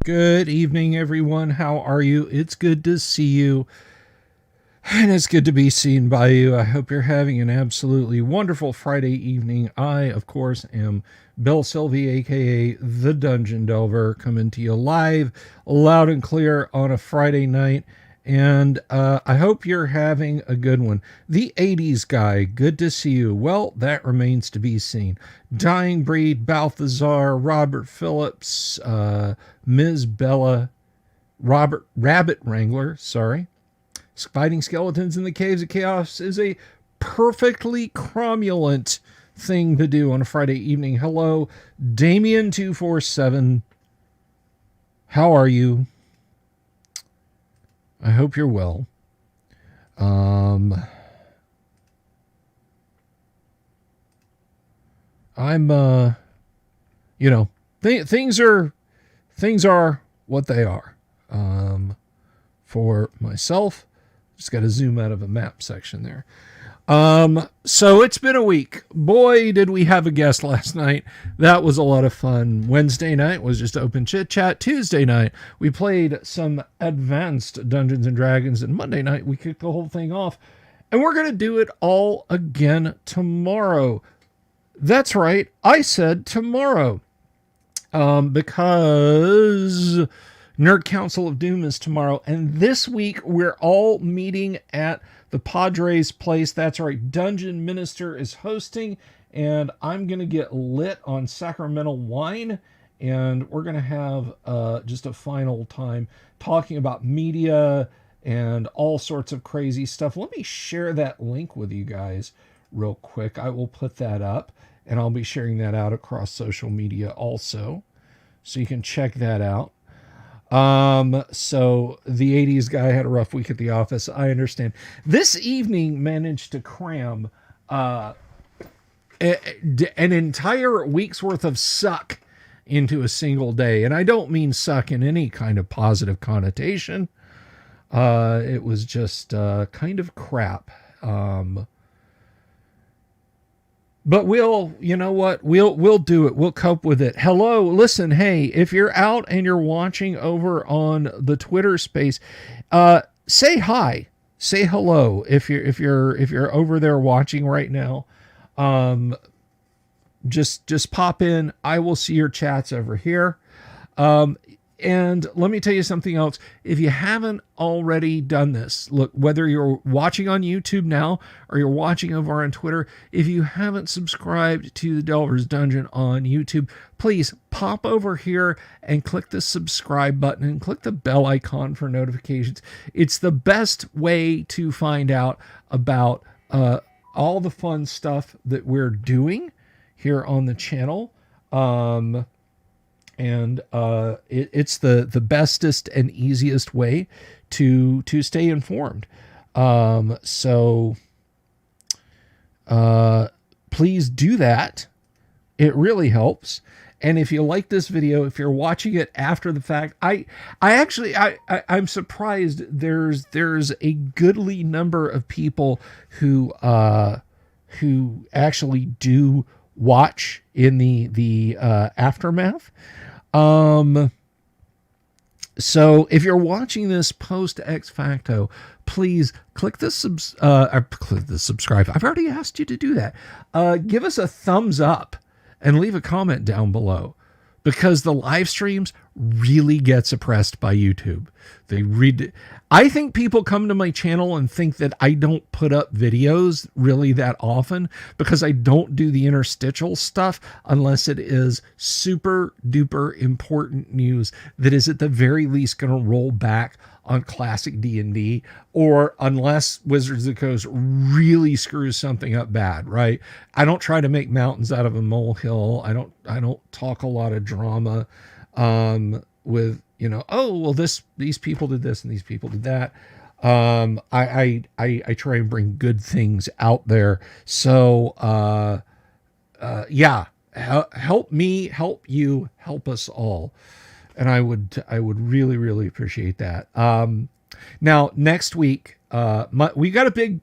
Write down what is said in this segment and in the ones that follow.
Good evening, everyone. How are you? It's good to see you, and it's good to be seen by you. I hope you're having an absolutely wonderful Friday evening. I, of course, am Bill Sylvie, aka The Dungeon Delver, coming to you live, loud and clear on a Friday night. And I hope you're having a good one. The 80s guy, good to see you. Well, that remains to be seen. Dying Breed, Balthazar, Robert Phillips, Ms. Bella, Robert Rabbit Wrangler, sorry. Fighting Skeletons in the Caves of Chaos is a perfectly cromulent thing to do on a Friday evening. Hello, Damien247. How are you? I hope you're well. I'm, things are what they are. For myself, just got to zoom out of a map section there. So it's been a week. Boy, did we have a guest last night. That was a lot of fun. Wednesday night was just open chit chat. Tuesday night, we played some advanced Dungeons and Dragons. And Monday night, we kicked the whole thing off. And we're going to do it all again tomorrow. That's right. I said tomorrow. Because Nerd Council of Doom is tomorrow. And this week, we're all meeting at the Padres place. That's right. Dungeon Minister is hosting, and I'm going to get lit on Sacramento wine, and we're going to have just a final time talking about media and all sorts of crazy stuff. Let me share that link with you guys real quick. I will put that up, and I'll be sharing that out across social media also, so you can check that out. So the 80s guy had a rough week at the office. I understand. This evening managed to cram, an entire week's worth of suck into a single day. And I don't mean suck in any kind of positive connotation. It was just, kind of crap. But you know what? We'll do it. We'll cope with it. Hello, listen, hey, if you're out and you're watching over on the Twitter space, say hi, say hello. If you're over there watching right now, just pop in. I will see your chats over here. And let me tell you something else. If you haven't already done this, look, whether you're watching on YouTube now or you're watching over on Twitter, if you haven't subscribed to the Delver's Dungeon on YouTube, please pop over here and click the subscribe button and click the bell icon for notifications. It's the best way to find out about all the fun stuff that we're doing here on the channel. And it's the bestest and easiest way to stay informed. So please do that. It really helps. And if you like this video, if you're watching it after the fact, I'm surprised there's a goodly number of people who actually do watch in the aftermath. So if you're watching this post ex facto, please click the subscribe. I've already asked you to do that. Give us a thumbs up and leave a comment down below. because the live streams really get suppressed by YouTube. They read. I think people come to my channel and think that I don't put up videos really that often because I don't do the interstitial stuff unless it is super duper important news that is at the very least going to roll back on classic D&D, or unless Wizards of the Coast really screws something up bad, right? I don't try to make mountains out of a molehill. I don't talk a lot of drama with, oh, well, these people did this and these people did that. I try and bring good things out there. So yeah, help me, help you, help us all. And I would really, really appreciate that. Now next week, we got a big,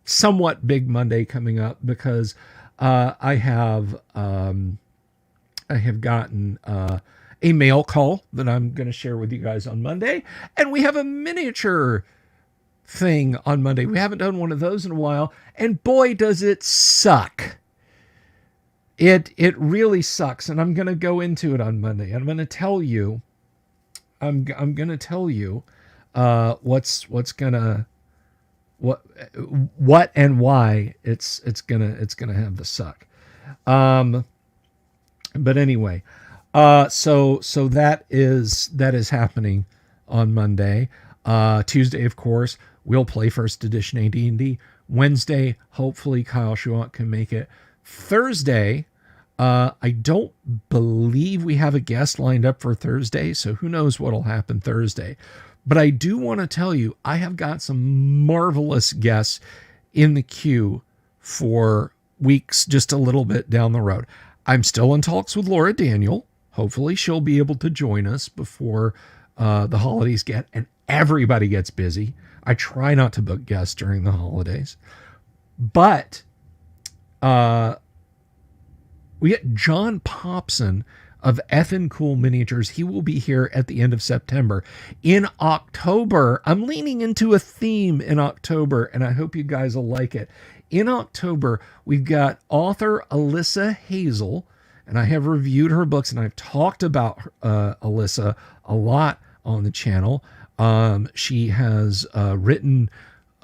somewhat big Monday coming up because I have gotten a mail call that I'm going to share with you guys on Monday, and we have a miniature thing on Monday. We haven't done one of those in a while, and boy, does it suck. It really sucks, and I'm going to go into it on Monday. I'm going to tell you, I'm going to tell you what's gonna what and why it's gonna have the suck. But anyway, so that is happening on Monday. Tuesday, of course, we'll play first edition AD&D. Wednesday, hopefully Kyle Schwant can make it. Thursday, I don't believe we have a guest lined up for Thursday, so who knows what'll happen Thursday. But I do want to tell you, I have got some marvelous guests in the queue for weeks just a little bit down the road. I'm still in talks with Laura Daniel. Hopefully she'll be able to join us before the holidays get, and everybody gets busy. I try not to book guests during the holidays. But we get John Popson of Effin' Cool Miniatures. He will be here at the end of September. In October, I'm leaning into a theme in October, and I hope you guys will like it. In October, we've got author Alyssa Hazel, and I have reviewed her books, and I've talked about Alyssa a lot on the channel. She has written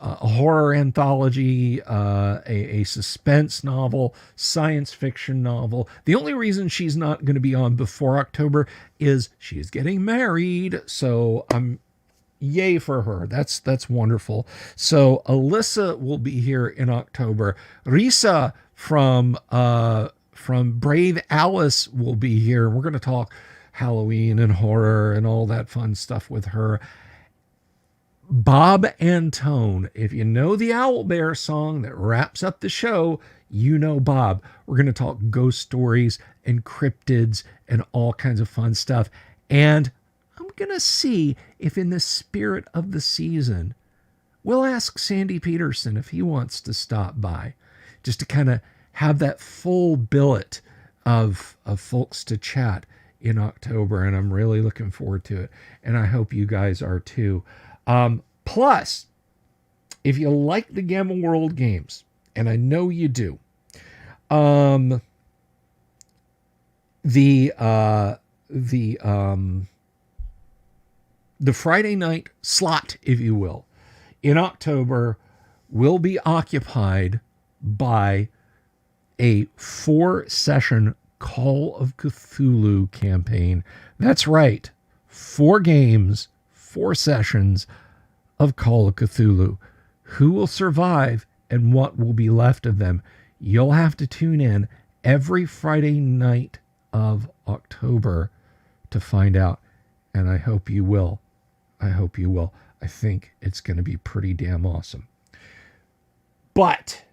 a horror anthology, a suspense novel, science fiction novel. The only reason she's not going to be on before October is she is getting married. So yay for her. That's wonderful. So Alyssa will be here in October. Risa from Brave Alice will be here. We're going to talk Halloween and horror and all that fun stuff with her. Bob Antone, if you know the Owlbear song that wraps up the show, you know Bob. We're going to talk ghost stories and cryptids and all kinds of fun stuff. And I'm going to see if in the spirit of the season, we'll ask Sandy Peterson if he wants to stop by, just to kind of have that full billet of folks to chat in October. And I'm really looking forward to it. And I hope you guys are too. Plus, if you like the Gamma World games, and I know you do, the Friday night slot, if you will, in October will be occupied by a 4-session Call of Cthulhu campaign. That's right. 4 games, 4 sessions of Call of Cthulhu. Who will survive and what will be left of them? You'll have to tune in every Friday night of October to find out. And I hope you will. I hope you will. I think it's going to be pretty damn awesome. But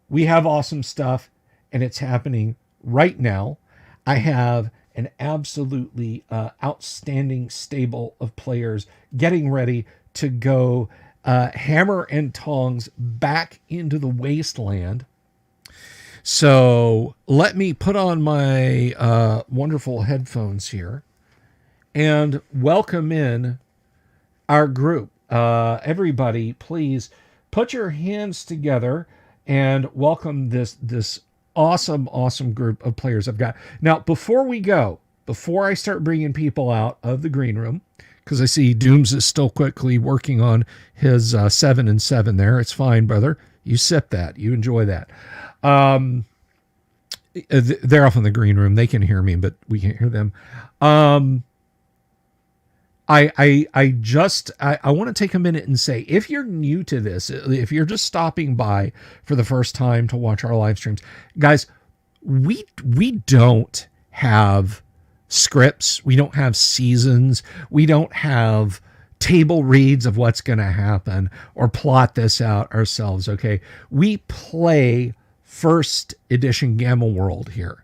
we have awesome stuff, and it's happening right now. I have an absolutely outstanding stable of players getting ready to go hammer and tongs back into the wasteland. So let me put on my wonderful headphones here and welcome in our group. Everybody, please put your hands together and welcome this awesome group of players I've got. Now, before I start bringing people out of the green room, because I see Dooms is still quickly working on his 7 and 7 there. It's fine, brother. You sip that. You enjoy that. Um, they're off in the green room. They can hear me, but we can't hear them. Um, I want to take a minute and say, if you're new to this, if you're just stopping by for the first time to watch our live streams, guys, we don't have scripts, we don't have seasons, we don't have table reads of what's going to happen or plot this out ourselves. Okay, we play first edition Gamma World here.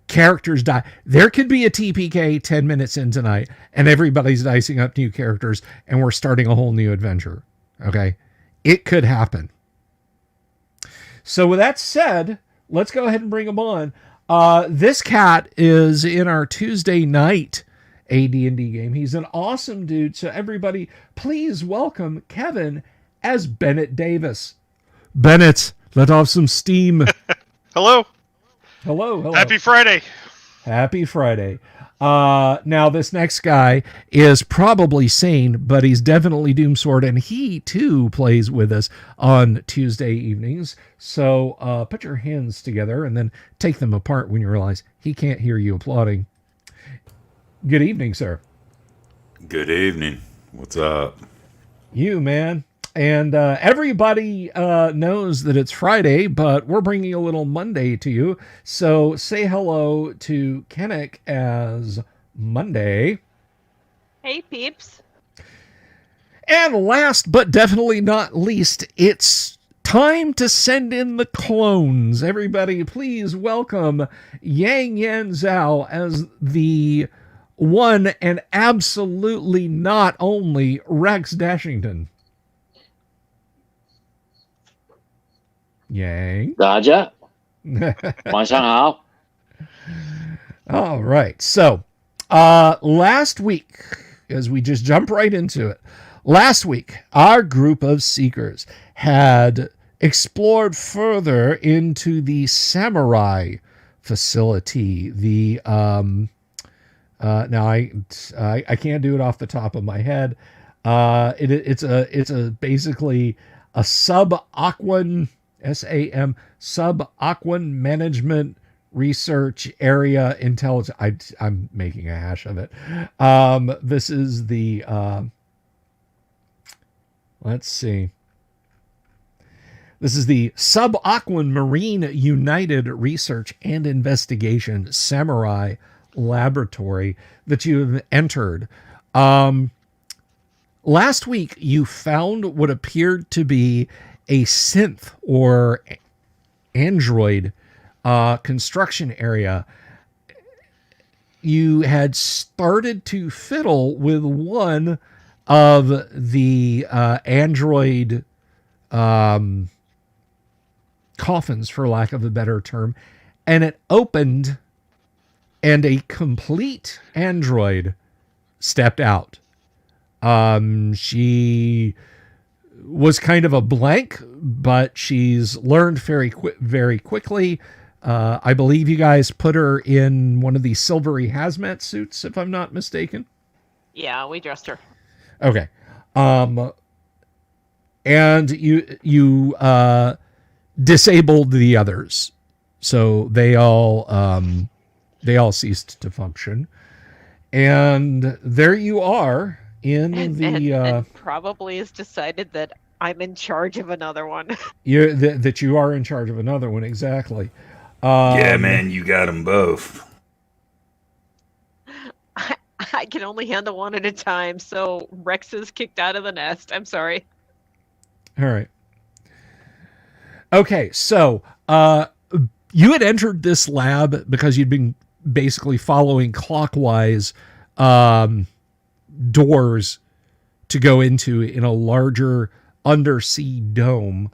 Characters die. There could be a TPK 10 minutes in tonight and everybody's dicing up new characters and we're starting a whole new adventure. Okay, it could happen. So with that said, let's go ahead and bring them on. This cat is in our Tuesday night AD&D game. He's an awesome dude. So everybody, please welcome Kevin as Bennett Davis. Bennett, let off some steam. Hello. Hello. Happy Friday. Happy Friday. Now this next guy is probably sane, but he's definitely Doomsword, and he too plays with us on Tuesday evenings. So put your hands together and then take them apart when you realize he can't hear you applauding. Good evening, sir. Good evening. What's up? You, man. And everybody knows that it's Friday, but we're bringing a little Monday to you. So say hello to Kennick as Monday. Hey, peeps. And last but definitely not least, it's time to send in the clones. Everybody, please welcome Yang Yan Zhao as the one and absolutely not only Rex Dashington. Yang. 大家晚上好. All right. So, last week, as we just jump right into it, last week, our group of seekers had explored further into the samurai facility. The now I can't do it off the top of my head. It's a basically a subaquan subaquan management research area intelligence. I'm making a hash of it. This is the let's see. This is the Subaquan Marine United Research and Investigation Samurai Laboratory that you have entered. Last week, you found what appeared to be a synth or android construction area. You had started to fiddle with one of the android coffins, for lack of a better term, and it opened and a complete android stepped out. She was kind of a blank, but she's learned very quickly. I believe you guys put her in one of these silvery hazmat suits, if I'm not mistaken. Yeah, we dressed her. Okay. And you disabled the others, so they all ceased to function. And there you are in and probably has decided that I'm in charge of another one. That you are in charge of another one, exactly. Yeah, man, you got them both. I can only handle one at a time, so Rex is kicked out of the nest. I'm sorry. All right. Okay, so you had entered this lab because you'd been basically following clockwise doors to go into in a larger undersea dome.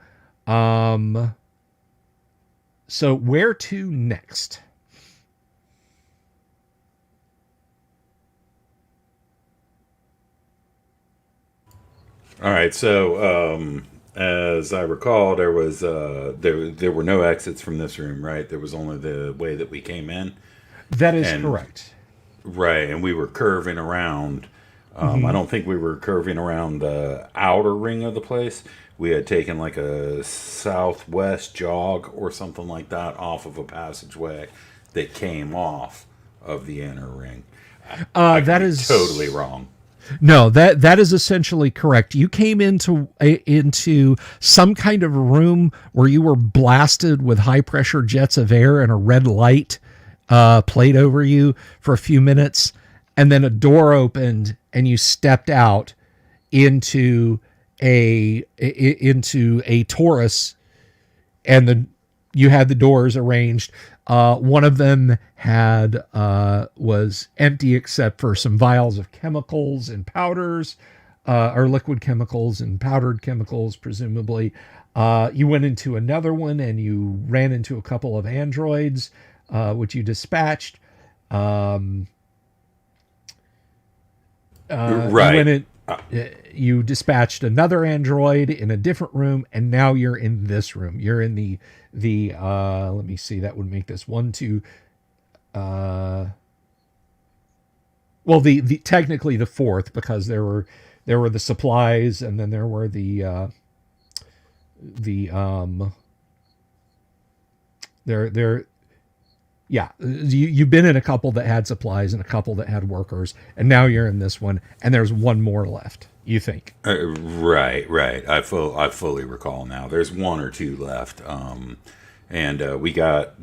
So where to next? All right, so as I recall, there was there were no exits from this room, right? There was only the way that we came in, That is and correct. right, and we were curving around. I Hmm. don't think we were curving around the outer ring of the place. We had taken like a southwest jog or something like that off of a passageway that came off of the inner ring. I could That be is totally wrong. No, that is essentially correct. You came into some kind of room where you were blasted with high pressure jets of air and a red light played over you for a few minutes, and then a door opened and you stepped out into a Taurus, and you had the doors arranged. One of them had was empty except for some vials of chemicals and powders, or liquid chemicals and powdered chemicals, presumably. You went into another one and you ran into a couple of androids, which you dispatched. Um, you went Right. in. You dispatched another android in a different room, and now you're in this room. You're in the let me see, that would make this one, two, uh well, the technically the fourth, because there were the supplies, and then there were the there yeah, you've been in a couple that had supplies and a couple that had workers, and now you're in this one, and there's one more left, you think. Right, right. I fully recall now. There's one or two left, and we got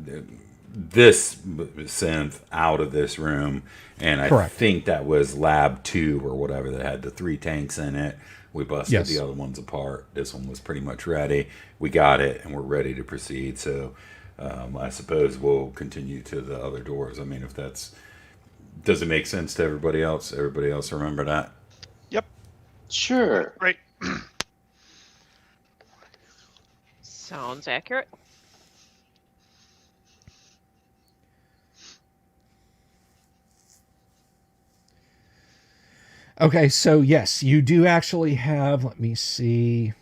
this synth out of this room, and I Correct. think that was Lab 2 or whatever that had the three tanks in it. We busted Yes. the other ones apart. This one was pretty much ready. We got it, and we're ready to proceed. So I suppose we'll continue to the other doors. I mean, if that's does it make sense to everybody else? Everybody else remember that? Yep. Sure. Right. Sounds accurate. Okay, so yes, you do actually have, let me see.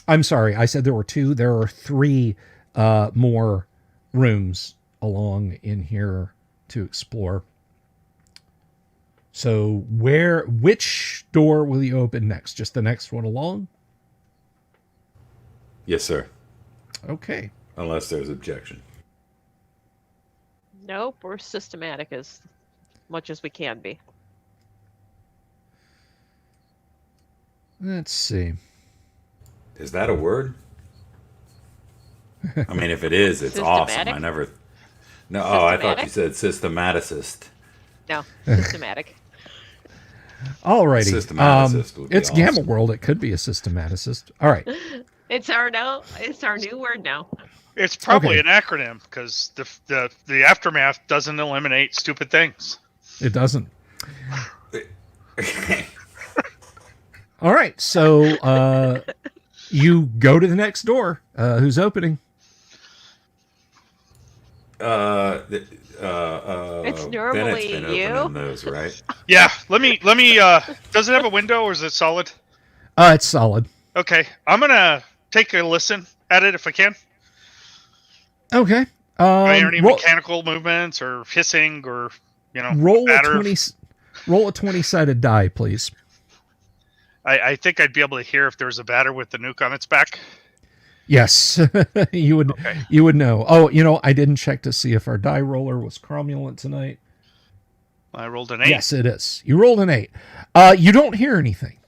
I'm sorry, I said there were two. There are three more rooms along in here to explore. So which door will you open next? Just the next one along? Yes, sir. Okay. Unless there's objection. Nope, we're systematic as much as we can be. Let's see. Is that a word? I mean, if it is, it's awesome. Systematic? I never. No, oh, I thought you Systematic? said systematicist. No, systematic. Alrighty. Systematicist would be It's Gamma awesome. World. It could be a systematicist. All right. It's our new word now. It's probably Okay. an acronym because the aftermath doesn't eliminate stupid things. It doesn't. All right. So you go to the next door. Who's opening? It's Bennett's normally been you. opening those, right? Yeah. Let me. Does it have a window or is it solid? It's solid. Okay. I'm gonna take a listen at it if I can. Okay. Are there any Roll, mechanical movements or hissing or roll a batter? 20. Roll a 20-sided die, please. I think I'd be able to hear if there's a batter with the nuke on its back. Yes, you would. Okay. You would know. Oh, I didn't check to see if our die roller was cromulent tonight. I rolled an 8. Yes, it is. You rolled an 8. You don't hear anything.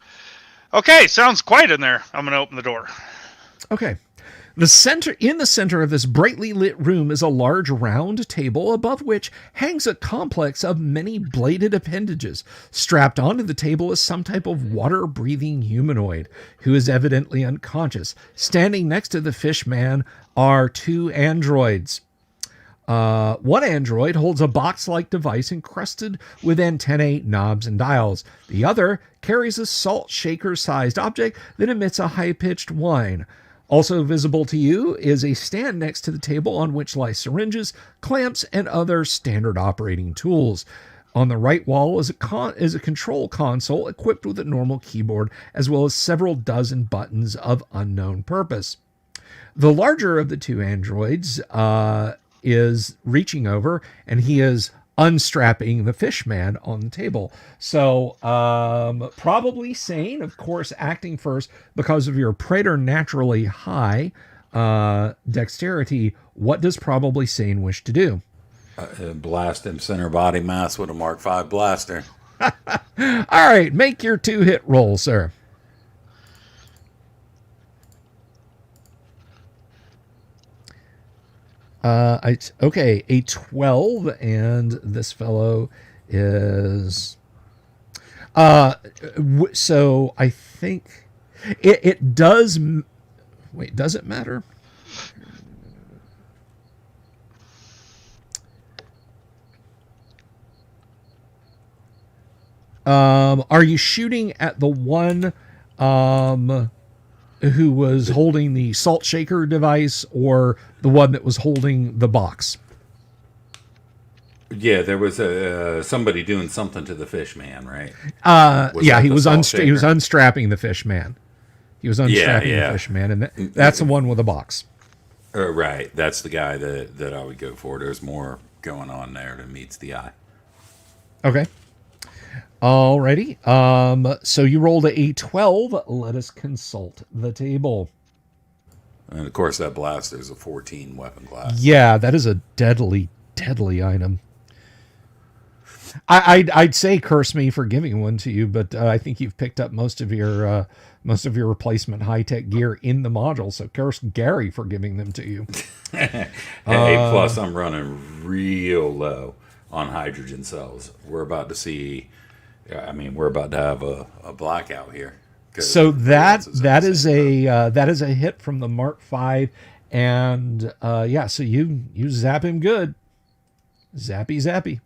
Okay, sounds quiet in there. I'm gonna open the door. Okay. In the center of this brightly lit room is a large round table above which hangs a complex of many bladed appendages. Strapped onto the table is some type of water-breathing humanoid who is evidently unconscious. Standing next to the fish man are two androids. One android holds a box-like device encrusted with antennae, knobs, and dials. The other carries a salt shaker-sized object that emits a high-pitched whine. Also visible to you is a stand next to the table on which lie syringes, clamps, and other standard operating tools. On the right wall is a control console equipped with a normal keyboard, as well as several dozen buttons of unknown purpose. The larger of the two androids is reaching over, and he is unstrapping the fish man on the table. So, probably sane, of course, acting first because of your preternaturally high dexterity. What does probably sane wish to do? Blast him center body mass with a Mark V blaster. All right, make your 2-hit roll, sir. Okay, a 12, and this fellow is so I think it does. Wait, does it matter? Are you shooting at the one who was holding the salt shaker device, or the one that was holding the box? Yeah, there was somebody doing something to the fish man, right? Yeah, he was unstrapping the fish man. He was unstrapping the fish man, and that's the one with the box. Right, that's the guy that I would go for. There's more going on there than meets the eye. Okay. Alrighty. So you rolled a 12. Let us consult the table. And of course, that blaster is a 14 weapon class. Yeah, that is a deadly item. I'd say curse me for giving one to you, but I think you've picked up most of your replacement high tech gear in the module. So curse Gary for giving them to you. Hey, plus I'm running real low on hydrogen cells. We're about to see. We're about to have a blackout here. So that is a hit from the Mark V, and so you zap him good, zappy.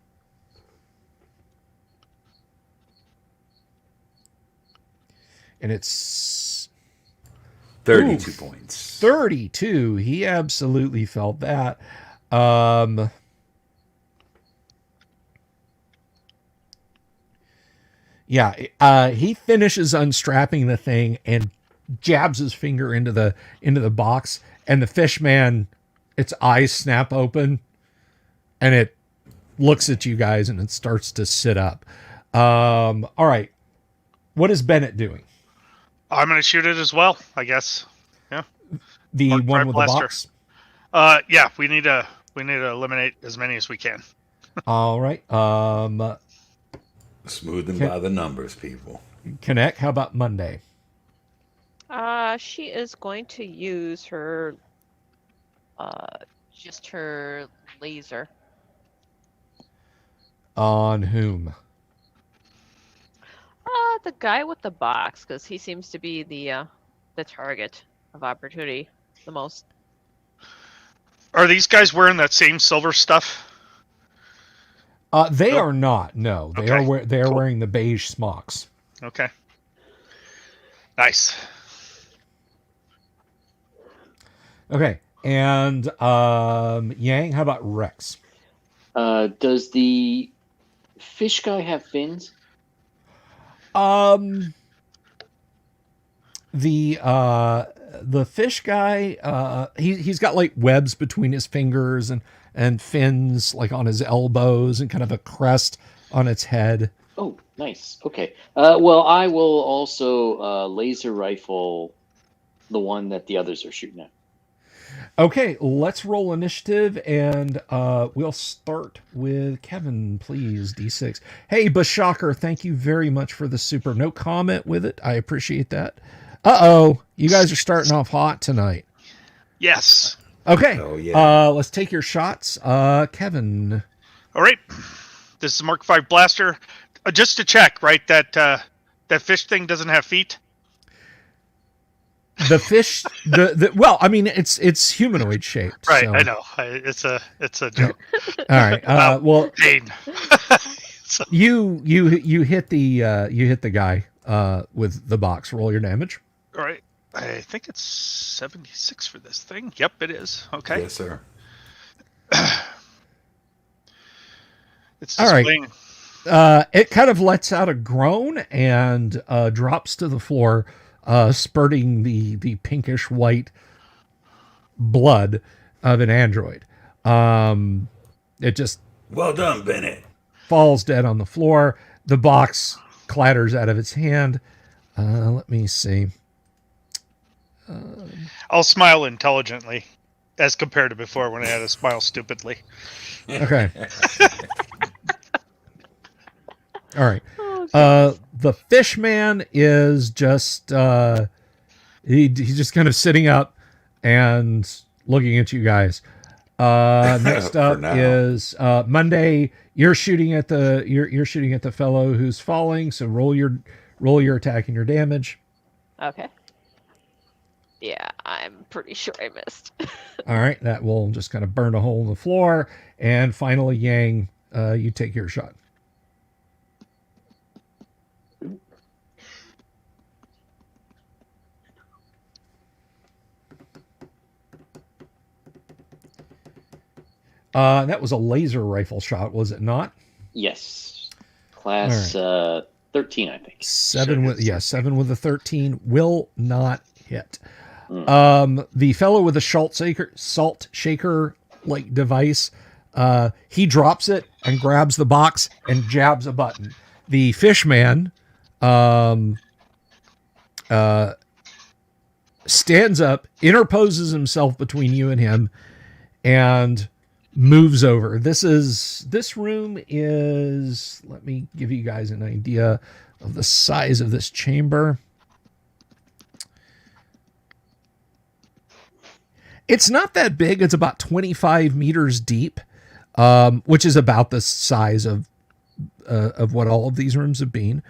And it's 32 points. 32. He absolutely felt that. He finishes unstrapping the thing and jabs his finger into the box, and the fish man, its eyes snap open, and it looks at you guys, and it starts to sit up. All right. What is Bennett doing? I'm going to shoot it as well, I guess. Yeah. The Mark one V with blaster. the box? Yeah, we need to eliminate as many as we can. All right. Smooth them by the numbers, people. Connect. How about Monday? She is going to use her, just her laser. On whom? The guy with the box, because he seems to be the target of opportunity the most. Are these guys wearing that same silver stuff? They are not. No, they Okay, are cool. wearing the beige smocks. Okay. Nice. Okay, and Yang, how about Rex? Does the fish guy have fins? The fish guy, he's got like webs between his fingers and fins like on his elbows and kind of a crest on its head. Oh, nice. Okay. Well, I will also laser rifle the one that the others are shooting at. Okay, let's roll initiative, and we'll start with Kevin, please. D6. Hey, Bashaker, thank you very much for the super. No comment with it. I appreciate that. You guys are starting off hot tonight. Yes. Okay. Oh, yeah. Let's take your shots. Kevin. All right. This is Mark V blaster. Just to check, right? That fish thing doesn't have feet. The fish, well, I mean, it's humanoid shaped. Right, so. I know. It's a joke. All right. Well, Pain. you hit the guy with the box. Roll your damage. All right. I think it's 76 for this thing. Yep, it is. Okay. Yes, sir. It's All right. displaying. It kind of lets out a groan and drops to the floor, spurting the pinkish white blood of an android. It just Well done, Bennett. falls dead on the floor. The box clatters out of its hand. Let me see. I'll smile intelligently, as compared to before when I had to smile stupidly. Okay. All right. Oh, The fish man is just he's just kind of sitting up and looking at you guys. Next For up now. is Monday. You're shooting at the fellow who's falling. So roll your attack and your damage. okay. Yeah, I'm pretty sure I missed. All right, that will just kind of burn a hole in the floor. And finally, Yang, you take your shot. That was a laser rifle shot, was it not? Yes. Class 13, I think. Seven with a 13 will not hit. Mm. The fellow with the salt shaker like device, he drops it and grabs the box and jabs a button. The fish man stands up, interposes himself between you and him, and moves over. This room is, let me give you guys an idea of the size of this chamber. It's not that big. It's about 25 meters deep, which is about the size of what all of these rooms have been.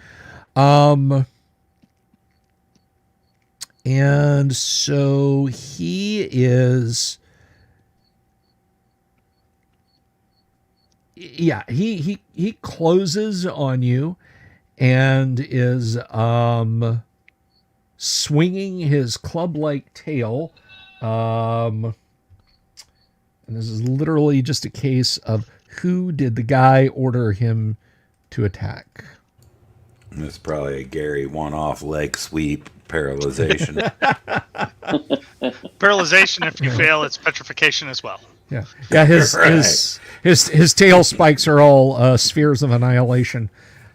And so he is, yeah, he closes on you and is swinging his club-like tail. And this is literally just a case of who did the guy order him to attack. It's probably a Gary one-off leg sweep paralyzation. Paralyzation, if you fail, it's petrification as well. Yeah. His Right. his tail spikes are all spheres of annihilation.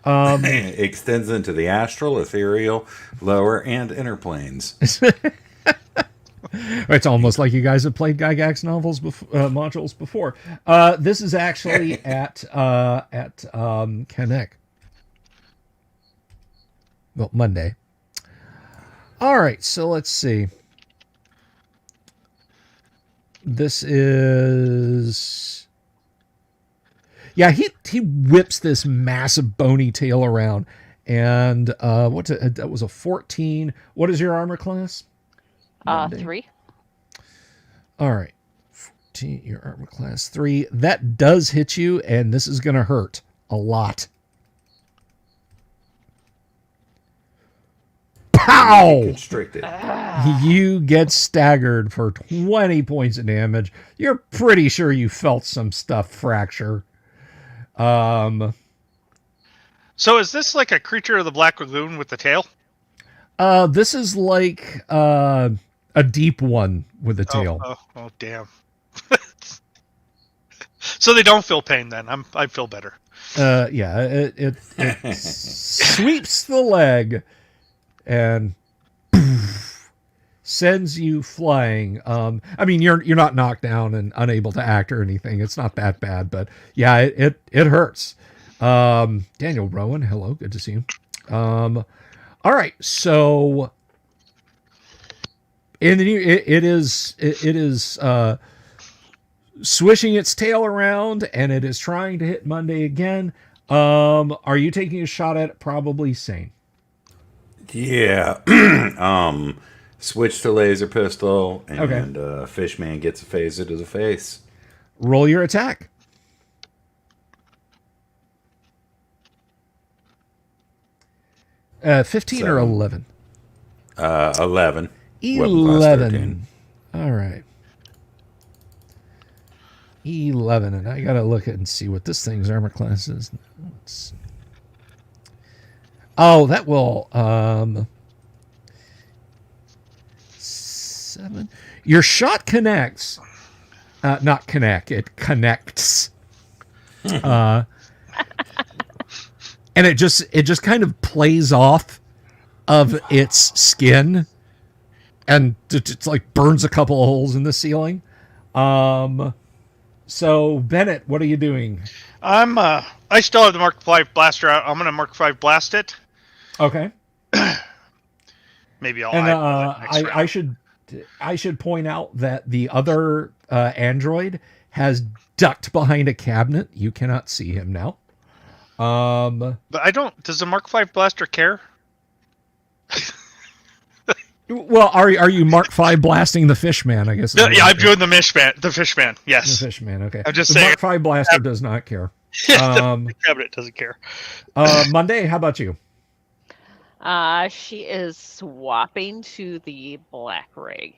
It extends into the astral, ethereal, lower, and inner planes. It's almost like you guys have played Gygax modules before. This is actually at Connect. Well, Monday. All right, so let's see. This is, yeah. He whips this massive bony tail around, and that was a 14. What is your armor class? Monday. 3. All right, 14. Your armor class 3. That does hit you, and this is gonna hurt a lot. Pow! Constricted. You get staggered for 20 points of damage. You're pretty sure you felt some stuff fracture. So is this like a creature of the Black Lagoon with the tail? This is like a deep one with a tail. Oh, damn. So they don't feel pain then. I feel better. Yeah, it sweeps the leg and sends you flying. I mean, you're not knocked down and unable to act or anything. It's not that bad, but yeah, it hurts. Daniel Rowan, hello, good to see you. All right, so it is swishing its tail around, and it is trying to hit Monday again. Are you taking a shot at it? Probably sane. Yeah. Switch to laser pistol, and Okay. Fishman gets a phaser to the face. Roll your attack. Uh, 15 or 11? 11. Weapon class 11. 13. All right. 11. And I got to look at and see what this thing's armor class is. Oh, that will 7. Your shot connects. Not connect. It connects. And it just kind of plays off of its skin, and it's like burns a couple of holes in the ceiling. So Bennett, what are you doing? I still have the Mark V blaster out. I'm gonna Mark V blast it. Okay. Maybe I'll. And next round. I should point out that the other android has ducked behind a cabinet. You cannot see him now. But I don't. Does the Mark V blaster care? Well, are you Mark V blasting the Fishman? I guess. Yeah, I'm doing the Fishman. The Fishman. Yes. The Fishman. Okay. I'm just the saying. Mark V blaster does not care. The cabinet doesn't care. Monday, how about you? She is swapping to the black rig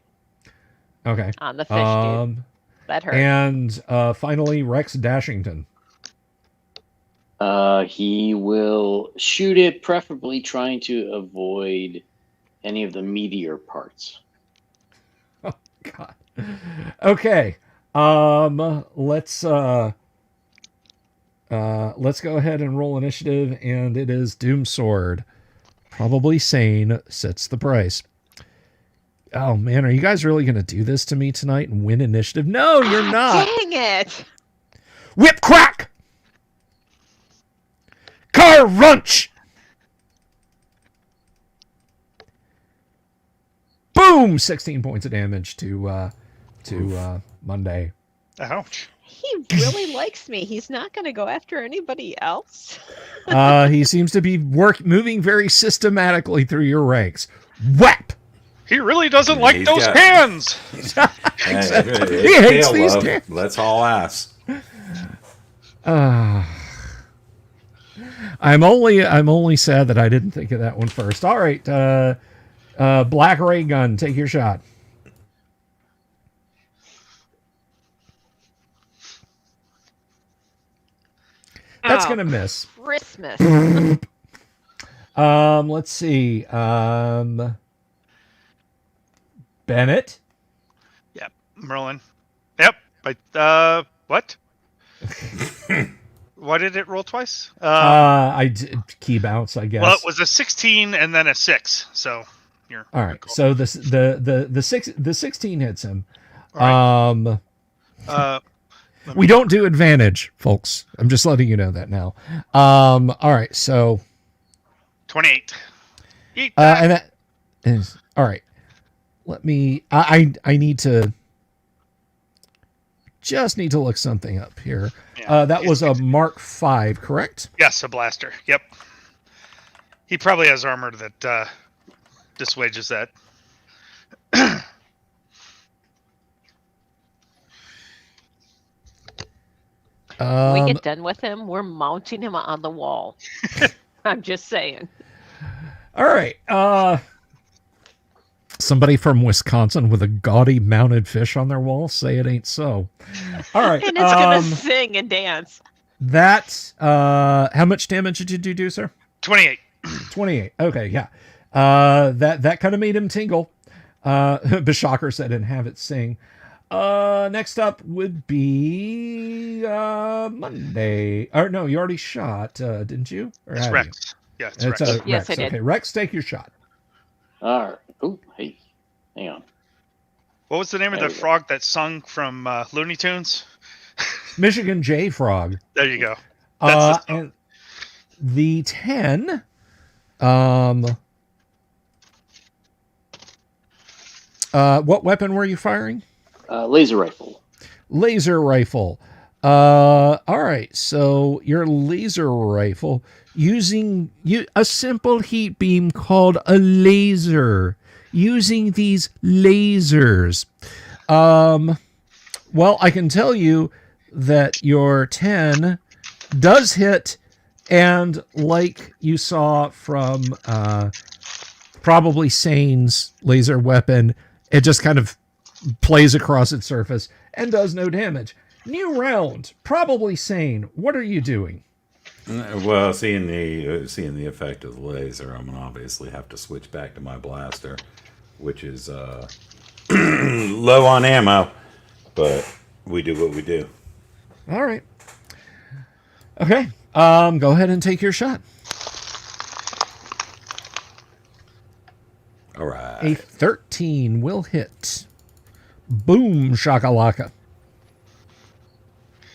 Okay. on the fish dude. That hurt. And finally, Rex Dashington. He will shoot it, preferably trying to avoid any of the meteor parts. Oh God. Okay. Let's go ahead and roll initiative, and it is Doomsword. Probably sane sets the price. Oh man, are you guys really going to do this to me tonight and win initiative? No, you're not. Dang it! Whip crack! Car runch! Boom! 16 points of damage to Monday. Ouch. He really likes me. He's not going to go after anybody else. He seems to be moving very systematically through your ranks. Whap! He really doesn't like He's those got- hands. Exactly. He hates these cans. Let's all ass. I'm only sad that I didn't think of that one first. All right, Black Ray Gun, take your shot. That's gonna miss. Christmas. Let's see. Bennett. Yep. Merlin. Yep. But what? Why did it roll twice? I did key bounce, I guess. Well, it was a 16 and then a 6. So you're all right. cool. So the 16 hits him. All We don't do advantage, folks. I'm just letting you know that now. All right. So 28. Eat that. and that is all right. Let me. I need to. Just need to look something up here. Yeah. That was a Mark V, correct? Yes, a blaster. Yep. He probably has armor that dissuades that. When we get done with him, we're mounting him on the wall. I'm just saying. All right. Somebody from Wisconsin with a gaudy mounted fish on their wall? Say it ain't so. All right. And it's going to sing and dance. That, how much damage did you do, sir? 28. 28. Okay, yeah. That kind of made him tingle. Bashaker said and have it sing. Next up would be Monday. Or no, you already shot, didn't you? Or It's have Rex. Yeah, it's you? Rex. Rex. Yes, I did. Okay, Rex, take your shot. All right. Oh, hey, hang on. What was the name of There the we go. frog that sung from Looney Tunes? Michigan J Frog. There you go. That's the song. And the 10. What weapon were you firing? Laser rifle. Laser rifle. All right. So your laser rifle using a simple heat beam called a laser. Using these lasers. Well, I can tell you that your 10 does hit, and like you saw from probably Sane's laser weapon, it just kind of plays across its surface and does no damage. New round, probably Sane. What are you doing? Well, seeing the effect of the laser, I'm gonna obviously have to switch back to my blaster, which is low on ammo, but we do what we do. All right. Okay. Go ahead and take your shot. All A right. 13 will hit. Boom shakalaka.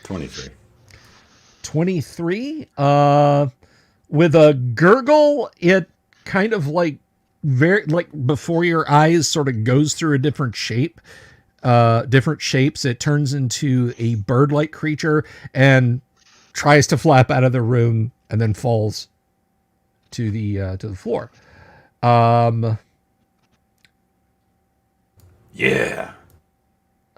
23. 23. With a gurgle, it kind of like very like before your eyes sort of goes through a different shape. Different shapes. It turns into a bird-like creature and tries to flap out of the room and then falls to the floor. Yeah.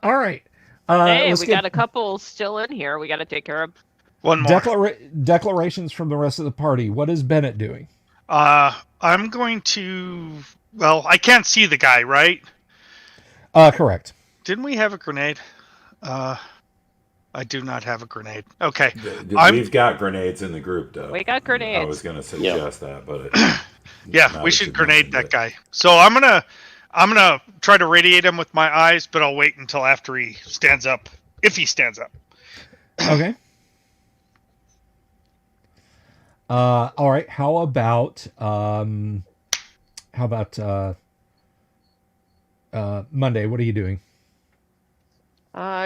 All right. Hey, Let's we get got a couple still in here. We got to take care of. One more. declarations from the rest of the party. What is Bennett doing? I'm going to. Well, I can't see the guy, right? Correct. Didn't we have a grenade? I do not have a grenade. Okay. I'm. We've got grenades in the group, though. We got I was grenades. going to suggest that, but Yeah, now we that should you've grenade mentioned that it. guy. So I'm gonna try to radiate him with my eyes, but I'll wait until after he stands up. If he stands up. Okay. All right. How about Monday? What are you doing?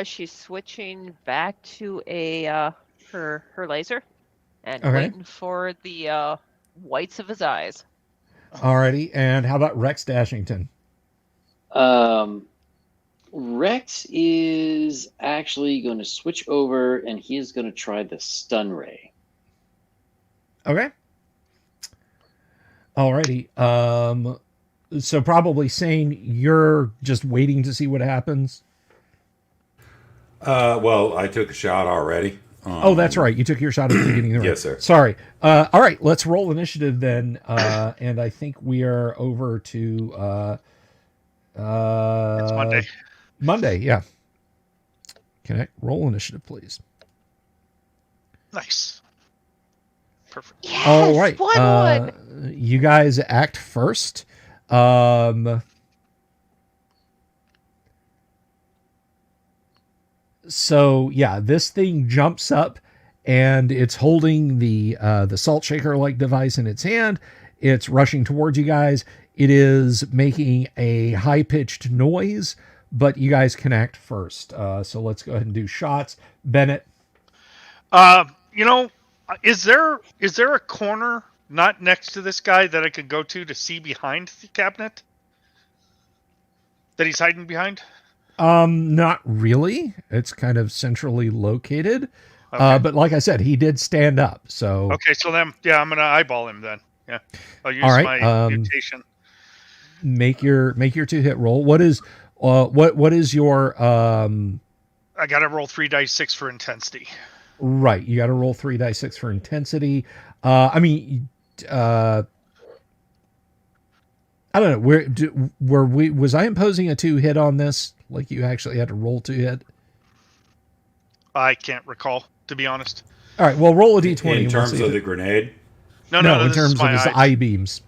She's switching back to a her laser and Okay. waiting for the whites of his eyes. Alrighty. And how about Rex Dashington? Rex is actually going to switch over, and he is going to try the stun ray. Okay. Alrighty. So probably saying you're just waiting to see what happens. Well, I took a shot already. Oh, that's right. You took your shot at the beginning of the round. Yes, sir. Sorry. All right. Let's roll initiative then. And I think we are over to It's Monday. Monday. Yeah. Can I roll initiative, please? Nice. Perfect. Yes, All right. one. You guys act first. So yeah, this thing jumps up and it's holding the salt shaker like device in its hand. It's rushing towards you guys. It is making a high pitched noise, but you guys can act first. So let's go ahead and do shots. Bennett. You know, is there a corner not next to this guy that I could go to see behind the cabinet that he's hiding behind? Not really. It's kind of centrally located. Okay. But like I said, he did stand up. So Okay, so then, yeah, I'm gonna eyeball him then. Yeah, I'll use All right, my mutation. make your 2-hit roll. What is your I gotta roll 3 dice 6 for intensity. right? You got to roll 3 dice 6 for intensity. I mean, I don't know. Was I imposing a 2-hit on this? Like you actually had to roll 2-hit? I can't recall, to be honest. All right. Well, roll a d20. In terms of the grenade. No, in this terms is my of his eyes. eye beams.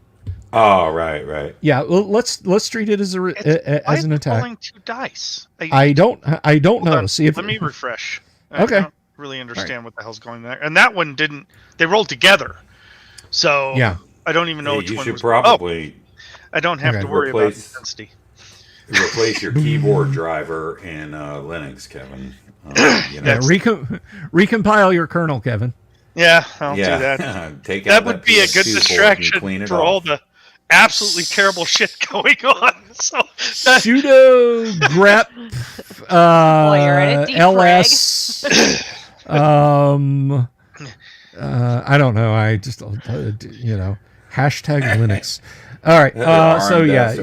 Oh, right. Yeah. Well, let's treat it as Why as am an I attack. rolling 2 dice. I don't Hold know. on, See if let me refresh. Okay. I don't really understand what the hell's going there. And that one didn't. They rolled together, so Yeah. I don't even know Hey, which you one should was. probably I don't have Okay. to worry about Replace- intensity. replace your keyboard driver in Linux, Kevin. You know. Yeah, recompile your kernel, Kevin. Yeah, I'll do that. Take That out would be a PS2 good port and distraction clean it for all off. the absolutely terrible shit going on. So Sudo grep While you're at it, ls I don't know. I just hashtag Linux. All right. So yeah,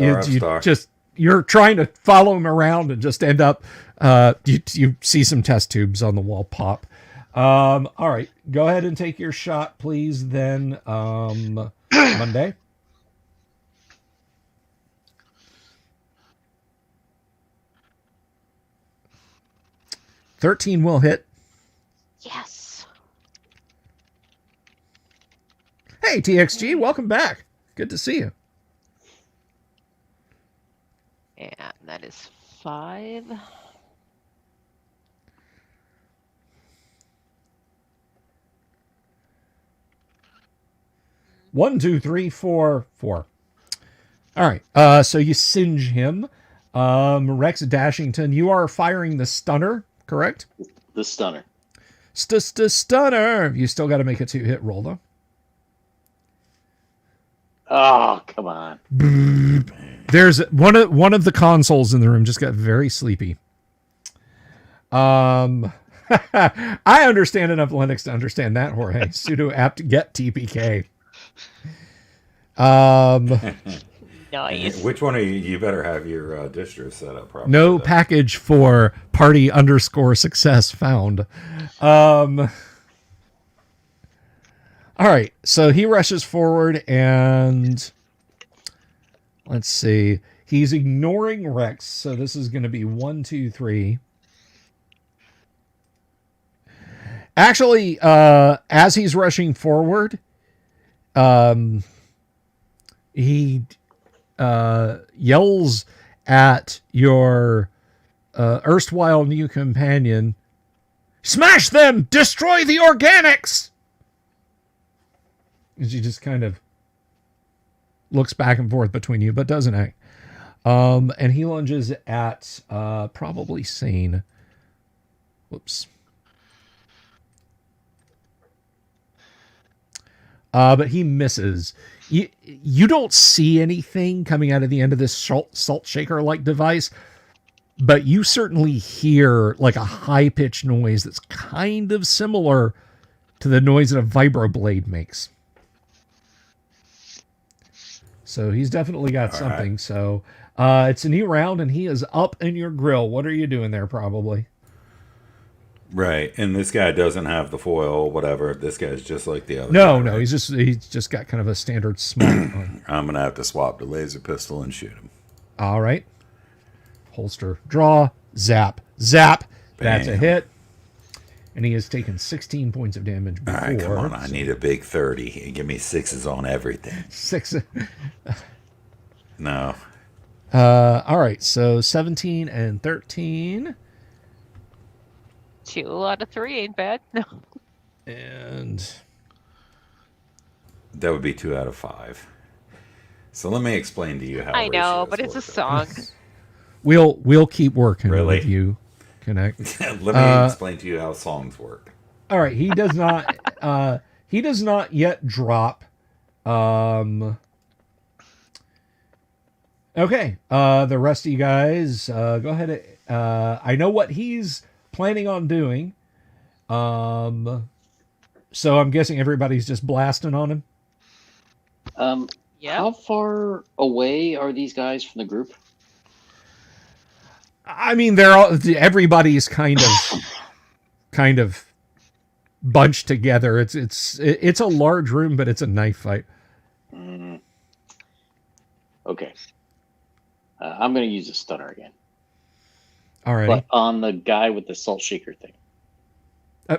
you're trying to follow him around and just end up. You see some test tubes on the wall pop. All right. Go ahead and take your shot, please. Then Monday. $13 will hit. Yes. Hey, TXG, welcome back. Good to see you. And that is 5. 1, 2, 3, 4, 4. All right. So you singe him. Rex Dashington, you are firing the stunner, correct? The stunner. Stunner. You still got to make a 2-hit roll, though. Oh, come on. There's one of the consoles in the room just got very sleepy. I understand enough Linux to understand that, Jorge. Sudo apt get TPK. Nice. Which one are you? You better have your distro set up properly. No package for party_success found. All right, so he rushes forward and let's see. He's ignoring Rex, so this is going to be 1, 2, 3. Actually, as he's rushing forward, he yells at your erstwhile new companion, "Smash them! Destroy the organics!" And she just kind of looks back and forth between you, but doesn't act. And he lunges at probably Sane. Whoops. But he misses. You don't see anything coming out of the end of this salt shaker-like device, but you certainly hear like a high-pitched noise that's kind of similar to the noise that a vibroblade makes. So he's definitely got something. Right. So it's a new round, and he is up in your grill. What are you doing there, probably? Right, and this guy doesn't have the foil, whatever. This guy's just like the other. No, guy, no, right? he's just got kind of a standard smite on. I'm gonna have to swap the laser pistol and shoot him. All right. Holster, draw, zap, zap. Bam. That's a hit. And he has taken 16 points of damage before. All right, come on. I need a big 30. Give me 6s on everything. 6. No. All right, so 17 and 13. 2 out of 3 ain't bad. No. And that would be 2 out of 5. So let me explain to you how. I know, but it's a song. We'll keep working really? with you. Connect. Let me explain to you how songs work. All right, he does not. He does not yet drop. Okay. The rest of you guys, go ahead. I know what he's planning on doing. So I'm guessing everybody's just blasting on him. Yeah. How far away are these guys from the group? I mean, everybody's kind of bunched together. It's a large room, but it's a knife fight. Okay. I'm going to use a stunner again. All right. But on the guy with the salt shaker thing.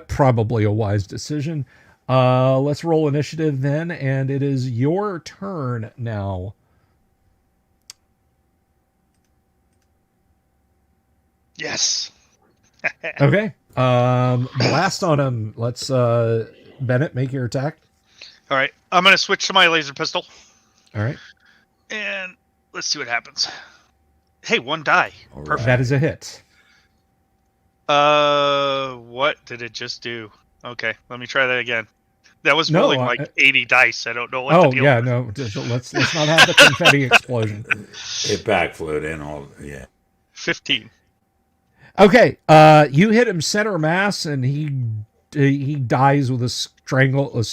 Probably a wise decision. Let's roll initiative then, and it is your turn now. Yes. Okay. Blast on him. Let's Bennett, make your attack. All right. I'm going to switch to my laser pistol. All right. And let's see what happens. Hey, 1 die. All Perfect. right. That is a hit. What did it just do? Okay, let me try that again. That was rolling like 80 dice. I don't know what the deal yeah, was. no. Let's not have the confetti explosion. It backflowed in all. Yeah. 15. Okay. You hit him center mass, and he dies with a strangled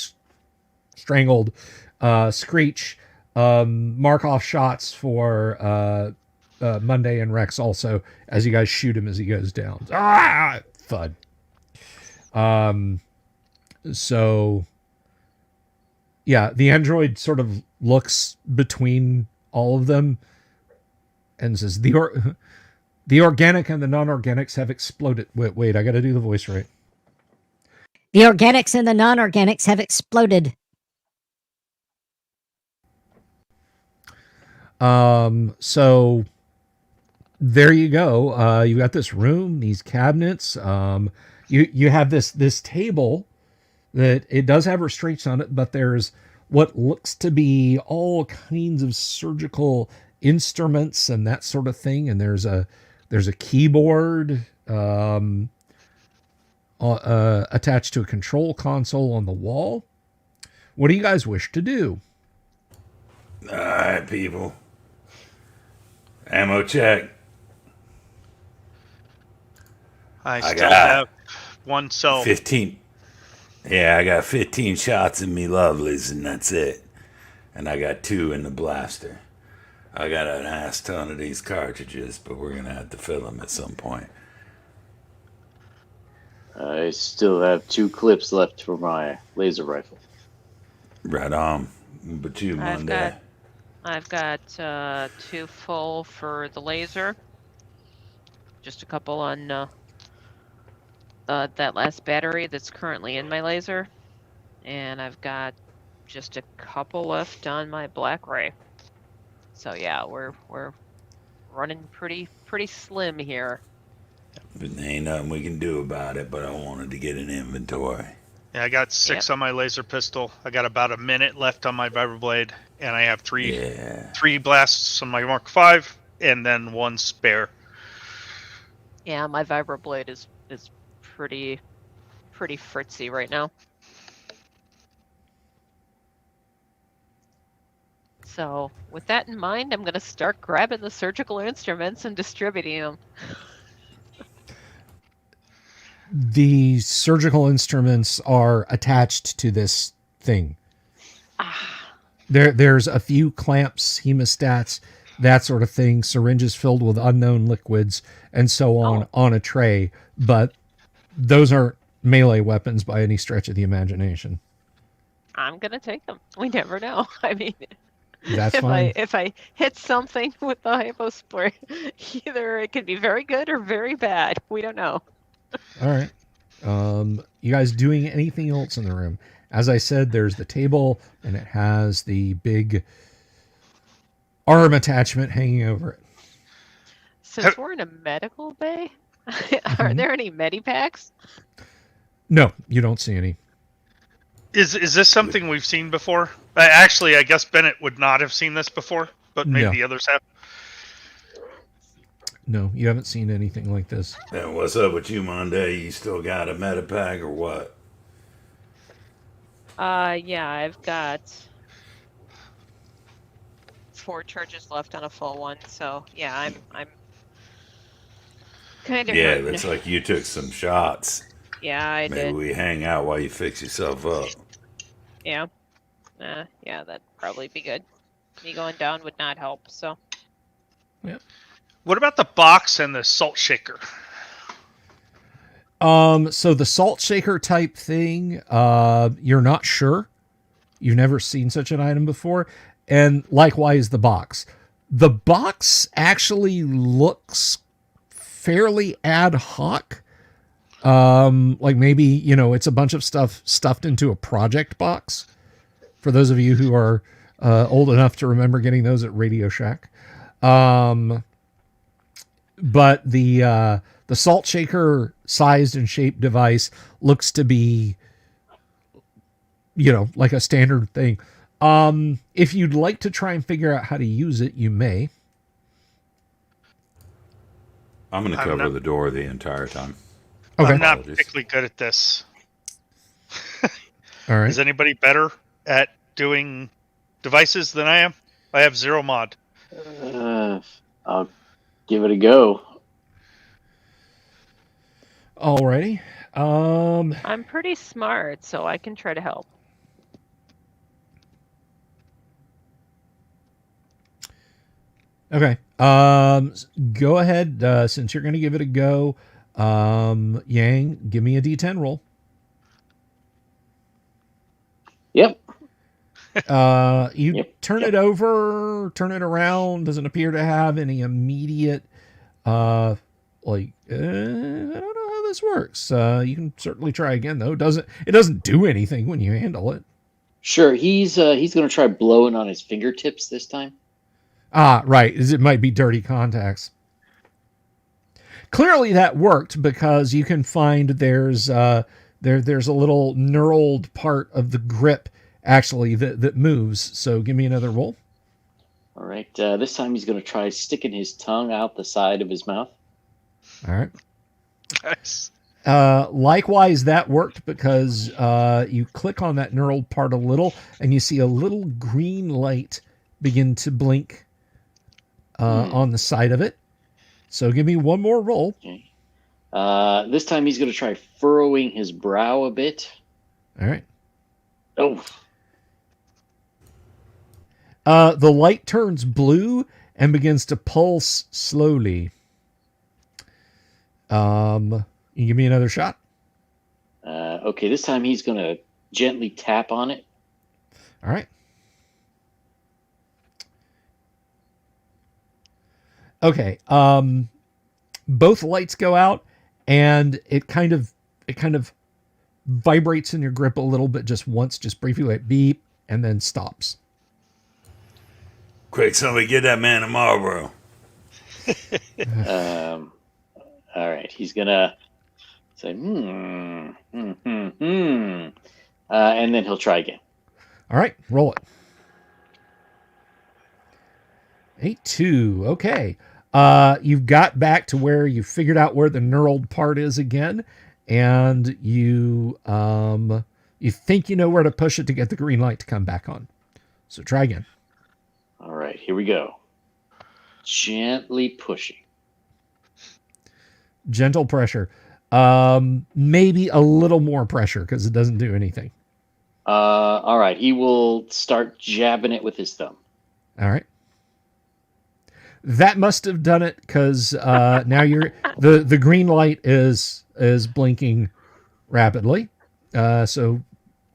screech. Mark-off shots for Monday and Rex also as you guys shoot him as he goes down. Thud. So yeah, the android sort of looks between all of them and says, the organic and the non-organics have exploded. Wait, I got to do the voice right. The organics and the non-organics have exploded. So there you go. You got this room, these cabinets. You have this table that it does have restraints on it, but there's what looks to be all kinds of surgical instruments and that sort of thing. And there's a keyboard attached to a control console on the wall. What do you guys wish to do? All right, people. Ammo check. I I still got have one cell. 15. Yeah, I got 15 shots in me lovelies, and that's it. And I got 2 in the blaster. I got an ass ton of these cartridges, but we're going to have to fill them at some point. I still have 2 clips left for my laser rifle. Right on. But you, Monday. I've got 2 full for the laser. Just a couple on that last battery that's currently in my laser, and I've got just a couple left on my black ray. So yeah, we're running pretty slim here. But there ain't nothing we can do about it, but I wanted to get an inventory. Yeah, I got 6 on my laser pistol. I got about a minute left on my vibroblade, and I have 3 blasts on my Mark V, and then 1 spare. Yeah, my vibroblade is pretty fritzy right now. So with that in mind, I'm going to start grabbing the surgical instruments and distributing them. The surgical instruments are attached to this thing. There's a few clamps, hemostats, that sort of thing, syringes filled with unknown liquids, and so on a tray. But those aren't melee weapons by any stretch of the imagination. I'm going to take them. We never know. I mean, that's fine. If I hit something with the hypospray, either it could be very good or very bad. We don't know. All right. You guys doing anything else in the room? As I said, there's the table, and it has the big arm attachment hanging over it. Since we're in a medical bay, are there any medipacks? No, you don't see any. Is this something we've seen before? Actually, I guess Bennett would not have seen this before, but maybe the others have. No, you haven't seen anything like this. And what's up with you, Monday? You still got a medipack or what? Yeah, I've got 4 charges left on a full one, so yeah, I'm kind of hurting. Looks like you took some shots. Yeah, I did. Maybe we hang out while you fix yourself up. Yeah. Yeah, that'd probably be good. Me going down would not help, so. Yeah. What about the box and the salt shaker? So the salt shaker type thing, you're not sure. You've never seen such an item before. And likewise the box. The box actually looks fairly ad hoc. Like maybe, it's a bunch of stuff stuffed into a project box. For those of you who are old enough to remember getting those at Radio Shack. But the salt shaker sized and shaped device looks to be, like a standard thing. If you'd like to try and figure out how to use it, you may. I'm going to cover the door the entire time. Okay. I'm not particularly good at this. All right. Is anybody better at doing devices than I am? I have 0 mod. I'll give it a go. Alrighty. I'm pretty smart, so I can try to help. Okay. Go ahead. Since you're going to give it a go, Yang, give me a D10 roll. Yep. Turn it over, turn it around. Doesn't appear to have any immediate, I don't know how this works. You can certainly try again though. It doesn't do anything when you handle it. Sure. He's going to try blowing on his fingertips this time. Ah, right. It might be dirty contacts. Clearly that worked because you can find there's a little knurled part of the grip actually that moves. So give me another roll. All right. This time he's going to try sticking his tongue out the side of his mouth. All right. Nice. Likewise, that worked because you click on that knurled part a little, and you see a little green light begin to blink on the side of it. So give me one more roll. Okay. This time he's going to try furrowing his brow a bit. All right. Oh. The light turns blue and begins to pulse slowly. You give me another shot. Okay, this time he's going to gently tap on it. All right. Okay. Both lights go out, and it kind of vibrates in your grip a little bit, just once, just briefly, like beep, and then stops. Quick, somebody get that man a Marlboro. All right, he's going to say, and then he'll try again. All right, roll it. 8-2. Okay. You've got back to where you figured out where the knurled part is again, and you think you know where to push it to get the green light to come back on. So try again. All right, here we go. Gently pushing. Gentle pressure. Maybe a little more pressure because it doesn't do anything. All right, he will start jabbing it with his thumb. All right. That must have done it because now you're the green light is blinking rapidly. So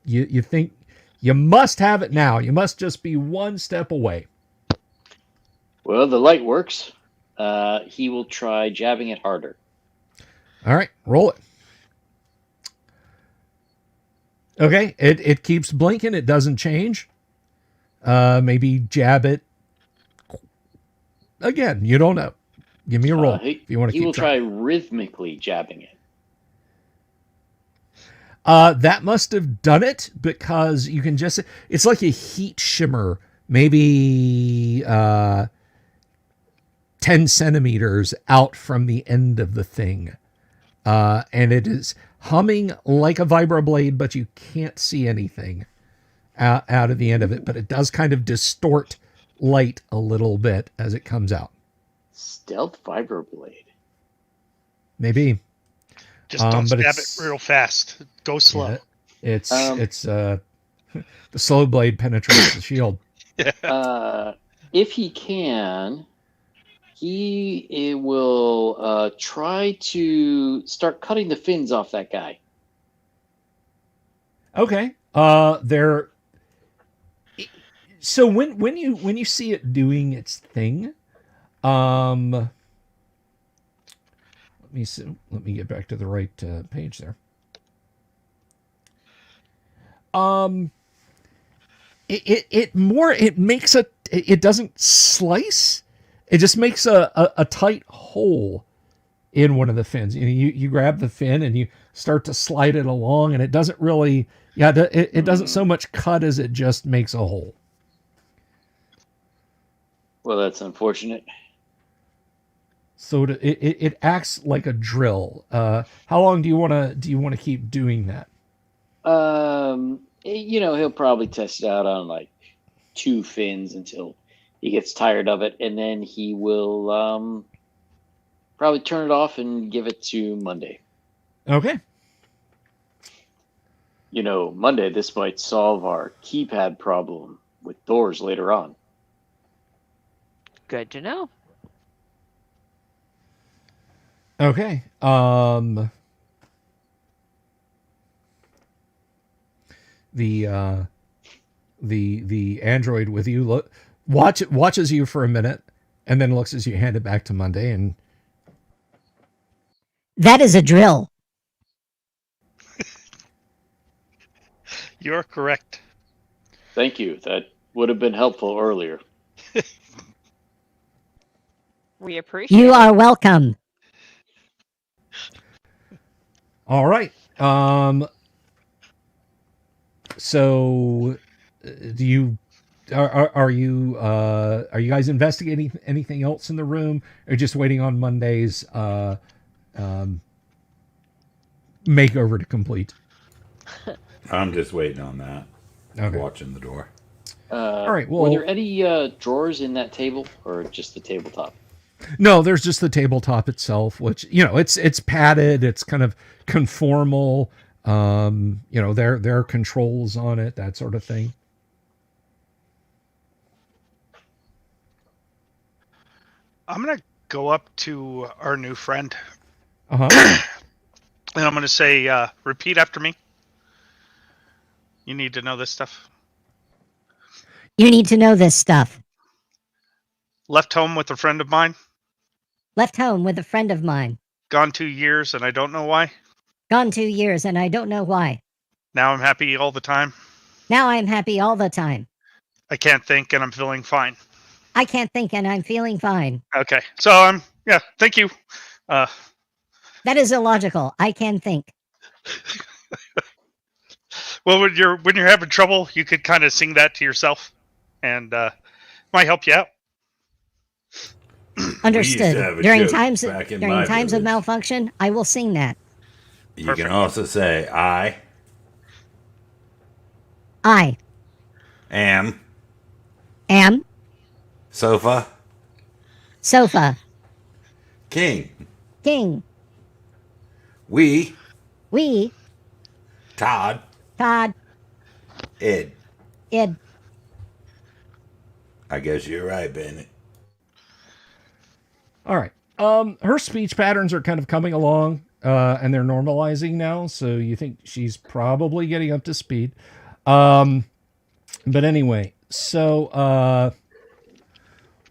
you think you must have it now. You must just be one step away. Well, the light works. He will try jabbing it harder. All right, roll it. Okay, it keeps blinking. It doesn't change. Maybe jab it again. You don't know. Give me a roll if you want to keep He will trying. try rhythmically jabbing it. That must have done it because you can just... It's like a heat shimmer, maybe 10 centimeters out from the end of the thing. And it is humming like a vibroblade, but you can't see anything out of the end of it. But it does kind of distort light a little bit as it comes out. Stealth vibroblade. Maybe. Just don't stab it real fast. Go slow. Yeah, it's the slow blade penetrates the shield. Yeah. If he can, he will try to start cutting the fins off that guy. Okay. So when you see it doing its thing, let me get back to the right page there. It doesn't slice. It just makes a tight hole in one of the fins. You grab the fin and you start to slide it along, and it doesn't really, it doesn't so much cut as it just makes a hole. Well, that's unfortunate. So it acts like a drill. How long do you want to keep doing that? He'll probably test it out on like 2 fins until he gets tired of it, and then he will probably turn it off and give it to Monday. Okay. Monday, this might solve our keypad problem with doors later on. Good to know. Okay. The android with you watches you for a minute and then looks as you hand it back to Monday, and that is a drill. You're correct. Thank you. That would have been helpful earlier. We appreciate You it. are welcome. All right. So, do you are you guys investigating anything else in the room, or just waiting on Monday's makeover to complete? I'm just waiting on that. Okay. Watching the door. All right. Were Well, there any drawers in that table, or just the tabletop? no, there's just the tabletop itself, which it's padded. It's kind of conformal. There are controls on it, that sort of thing. I'm gonna go up to our new friend Uh huh. and I'm gonna say, repeat after me. You need to know this stuff. You need to know this stuff. Left home with a friend of mine. Left home with a friend of mine. Gone 2 years and I don't know why. Gone 2 years and I don't know why. Now I'm happy all the time. Now I'm happy all the time. I can't think and I'm feeling fine. I can't think and I'm feeling fine. Okay, so thank you. That is illogical. I can think. Well, when you're having trouble, you could kind of sing that to yourself, and might help you out. Understood. During times my of village. malfunction, I will sing that. You Perfect. can also say, I I am am sofa sofa king. king. We We Todd Todd Ed. id. I guess you're right, Bennett. All right. Her speech patterns are kind of coming along, and they're normalizing now. So you think she's probably getting up to speed. But anyway, so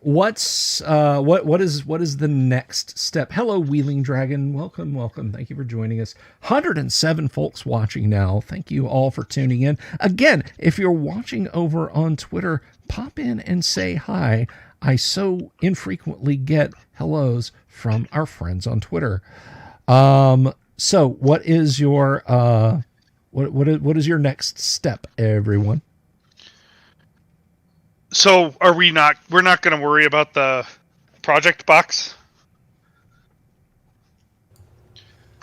what is the next step? Hello, Wheeling Dragon. Welcome. Thank you for joining us. 107 folks watching now. Thank you all for tuning in. Again, if you're watching over on Twitter, pop in and say hi. I so infrequently get hellos from our friends on Twitter. So what is your what is your next step, everyone? So we're not going to worry about the project box?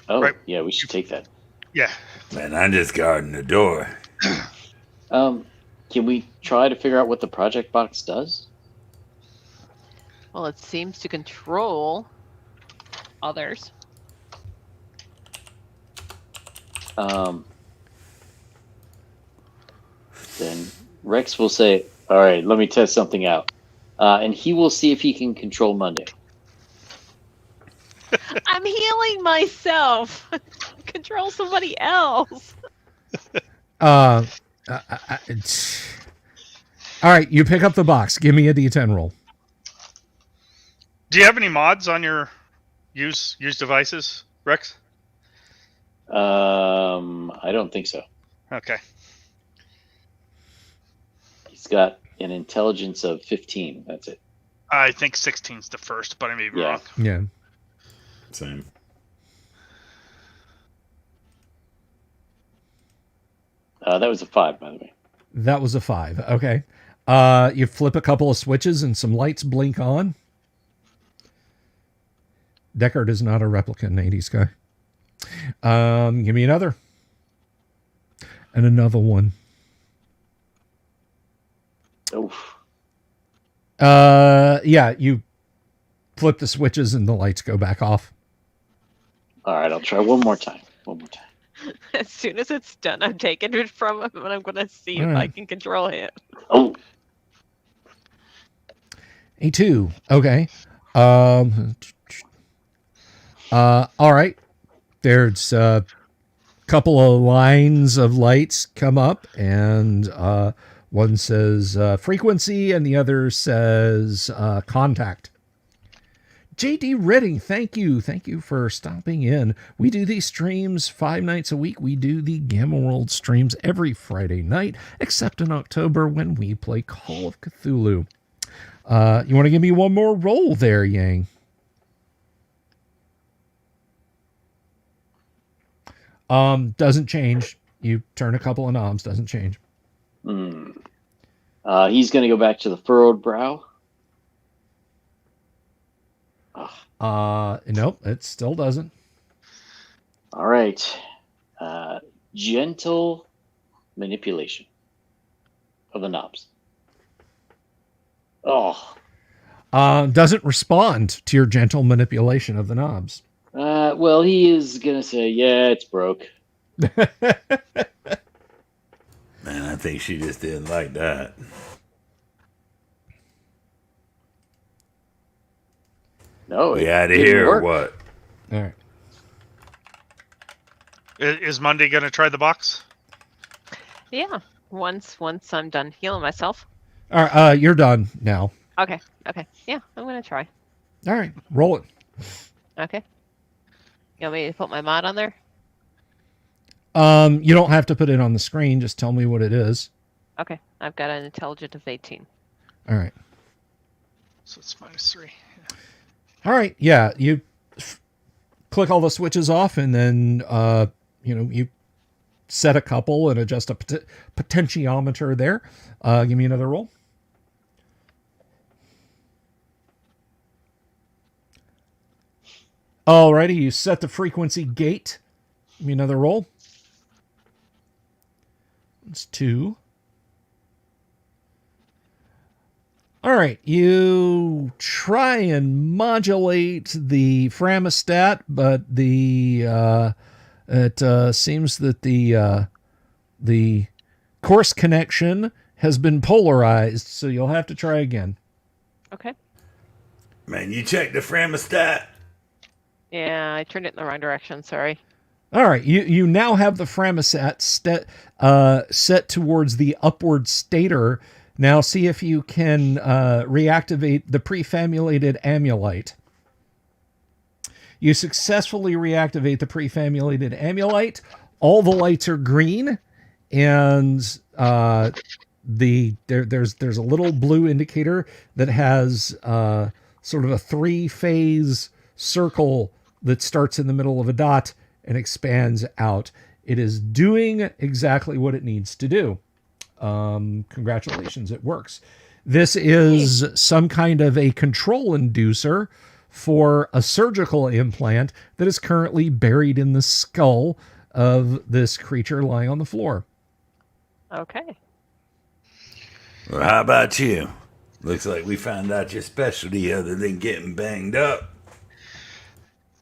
Oh, Right. yeah, we should take that. Yeah. Man, I'm just guarding the door. Can we try to figure out what the project box does? Well, it seems to control others. Then Rex will say, all right, let me test something out. And he will see if he can control Monday. I'm healing myself. Control somebody else. All right, you pick up the box. Give me a D10 roll. Do you have any mods on your use devices, Rex? I don't think so. Okay. He's got an intelligence of 15. That's it. I think 16's the first, but I may be Yeah. wrong. Yeah. Same. That was a 5, by the way. That was a 5. Okay. You flip a couple of switches and some lights blink on. Deckard is not a replicant 80s guy. Give me another. And another one. Oof. Yeah, you flip the switches and the lights go back off. All right, I'll try one more time. As soon as it's done, I'm taking it from him and I'm going to see if I Alright. can control him. Oh, A 2. Okay. All right. There's a couple of lines of lights come up, and one says frequency, and the other says contact. JD Redding, thank you. Thank you for stopping in. We do these streams 5 nights a week. We do the Gamma World streams every Friday night, except in October when we play Call of Cthulhu. You want to give me one more roll there, Yang? Doesn't change. You turn a couple of knobs, doesn't change. He's going to go back to the furrowed brow. Nope, it still doesn't. All right. Gentle manipulation of the knobs. Oh. Doesn't respond to your gentle manipulation of the knobs. Well, he is going to say, yeah, it's broke. Man, I think she just didn't like that. No, We out of here or what? All right. Is Monday going to try the box? Yeah. Once I'm done healing myself. All right, you're done now. Okay. Yeah, I'm gonna try. All right, roll it. Okay. You want me to put my mod on there? You don't have to put it on the screen. Just tell me what it is. Okay. I've got an intelligence of 18. All right. So it's -3. Yeah. All right. Yeah, you click all the switches off, and then you set a couple and adjust a potentiometer there. Give me another roll. Alrighty, you set the frequency gate. Give me another roll. It's 2. All right, you try and modulate the Framostat, but it seems that the course connection has been polarized, so you'll have to try again. Okay. Man, you checked the Framostat? Yeah, I turned it in the wrong direction. Sorry. All right, you now have the Framostat set towards the upward stator. Now see if you can reactivate the prefamulated amulite. You successfully reactivate the prefamulated amulite. All the lights are green, and there's a little blue indicator that has sort of a 3-phase circle that starts in the middle of a dot and expands out. It is doing exactly what it needs to do. Congratulations, it works. This is some kind of a control inducer for a surgical implant that is currently buried in the skull of this creature lying on the floor. Okay. Well, how about you? Looks like we found out your specialty other than getting banged up.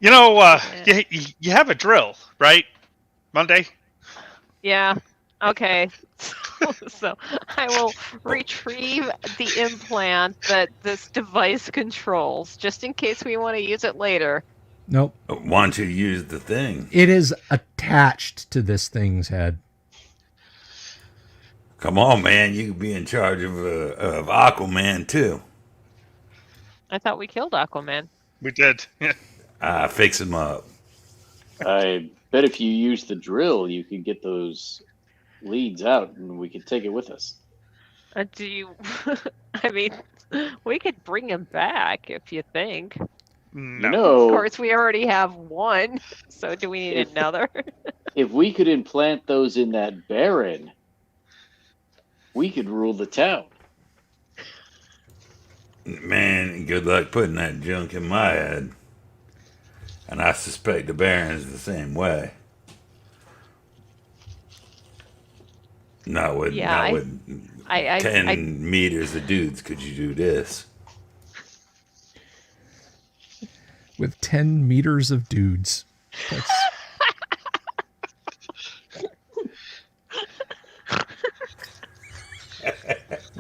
You know, you have a drill, right? Monday? Yeah. Okay. So I will retrieve the implant that this device controls, just in case we want to use it later. Nope. Why don't you use the thing? It is attached to this thing's head. Come on, man. You could be in charge of Aquaman, too. I thought we killed Aquaman. We did. Fix him up. I bet if you use the drill, you could get those leads out and we could take it with us. Do you... I mean, we could bring him back if you think. No. You know, Of course, we already have one, so do we need another? if we could implant those in that Baron, we could rule the town. Man, good luck putting that junk in my head. And I suspect the Baron's the same way. Not with 10 meters of dudes could you do this. With 10 meters of dudes. That's...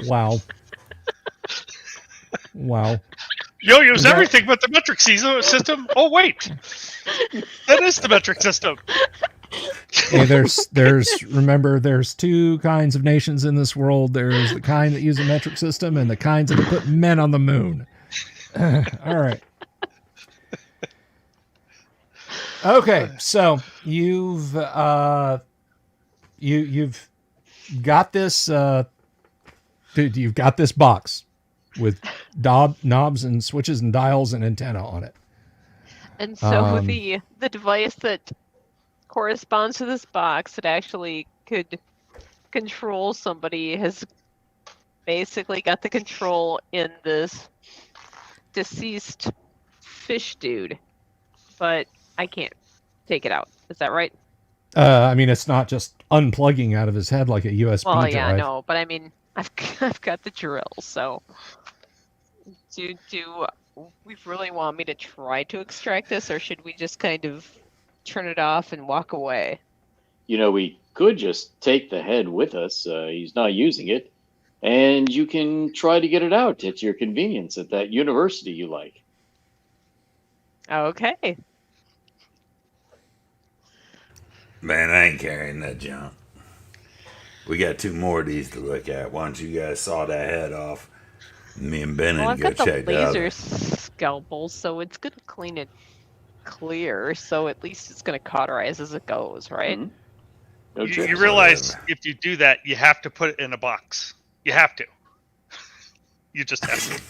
Wow. Wow. You'll use everything but the metric system. Oh, wait. That is the metric system. Hey, remember, there's 2 kinds of nations in this world. There's the kind that use a metric system and the kinds that put men on the moon. All right. Okay, so you've got this you've got this box with knobs and switches and dials and antenna on it. And so the device that corresponds to this box that actually could control somebody has basically got the control in this deceased fish dude, but I can't take it out. Is that right? I mean, it's not just unplugging out of his head like a USB Well, drive. yeah, no, but I mean, I've got the drill, so do we really want me to try to extract this, or should we just kind of turn it off and walk away? You know, we could just take the head with us. He's not using it. And you can try to get it out at your convenience at that university you like. Okay. Man, I ain't carrying that junk. We got 2 more of these to look at. Why don't you guys saw that head off? Me and Ben Well, and I've go got the check it out. laser scalpel, so it's gonna clean it clear. So at least it's gonna cauterize as it goes, right? Mhm. No You trips. realize if you do that, you have to put it in a box. You have to. You just have to.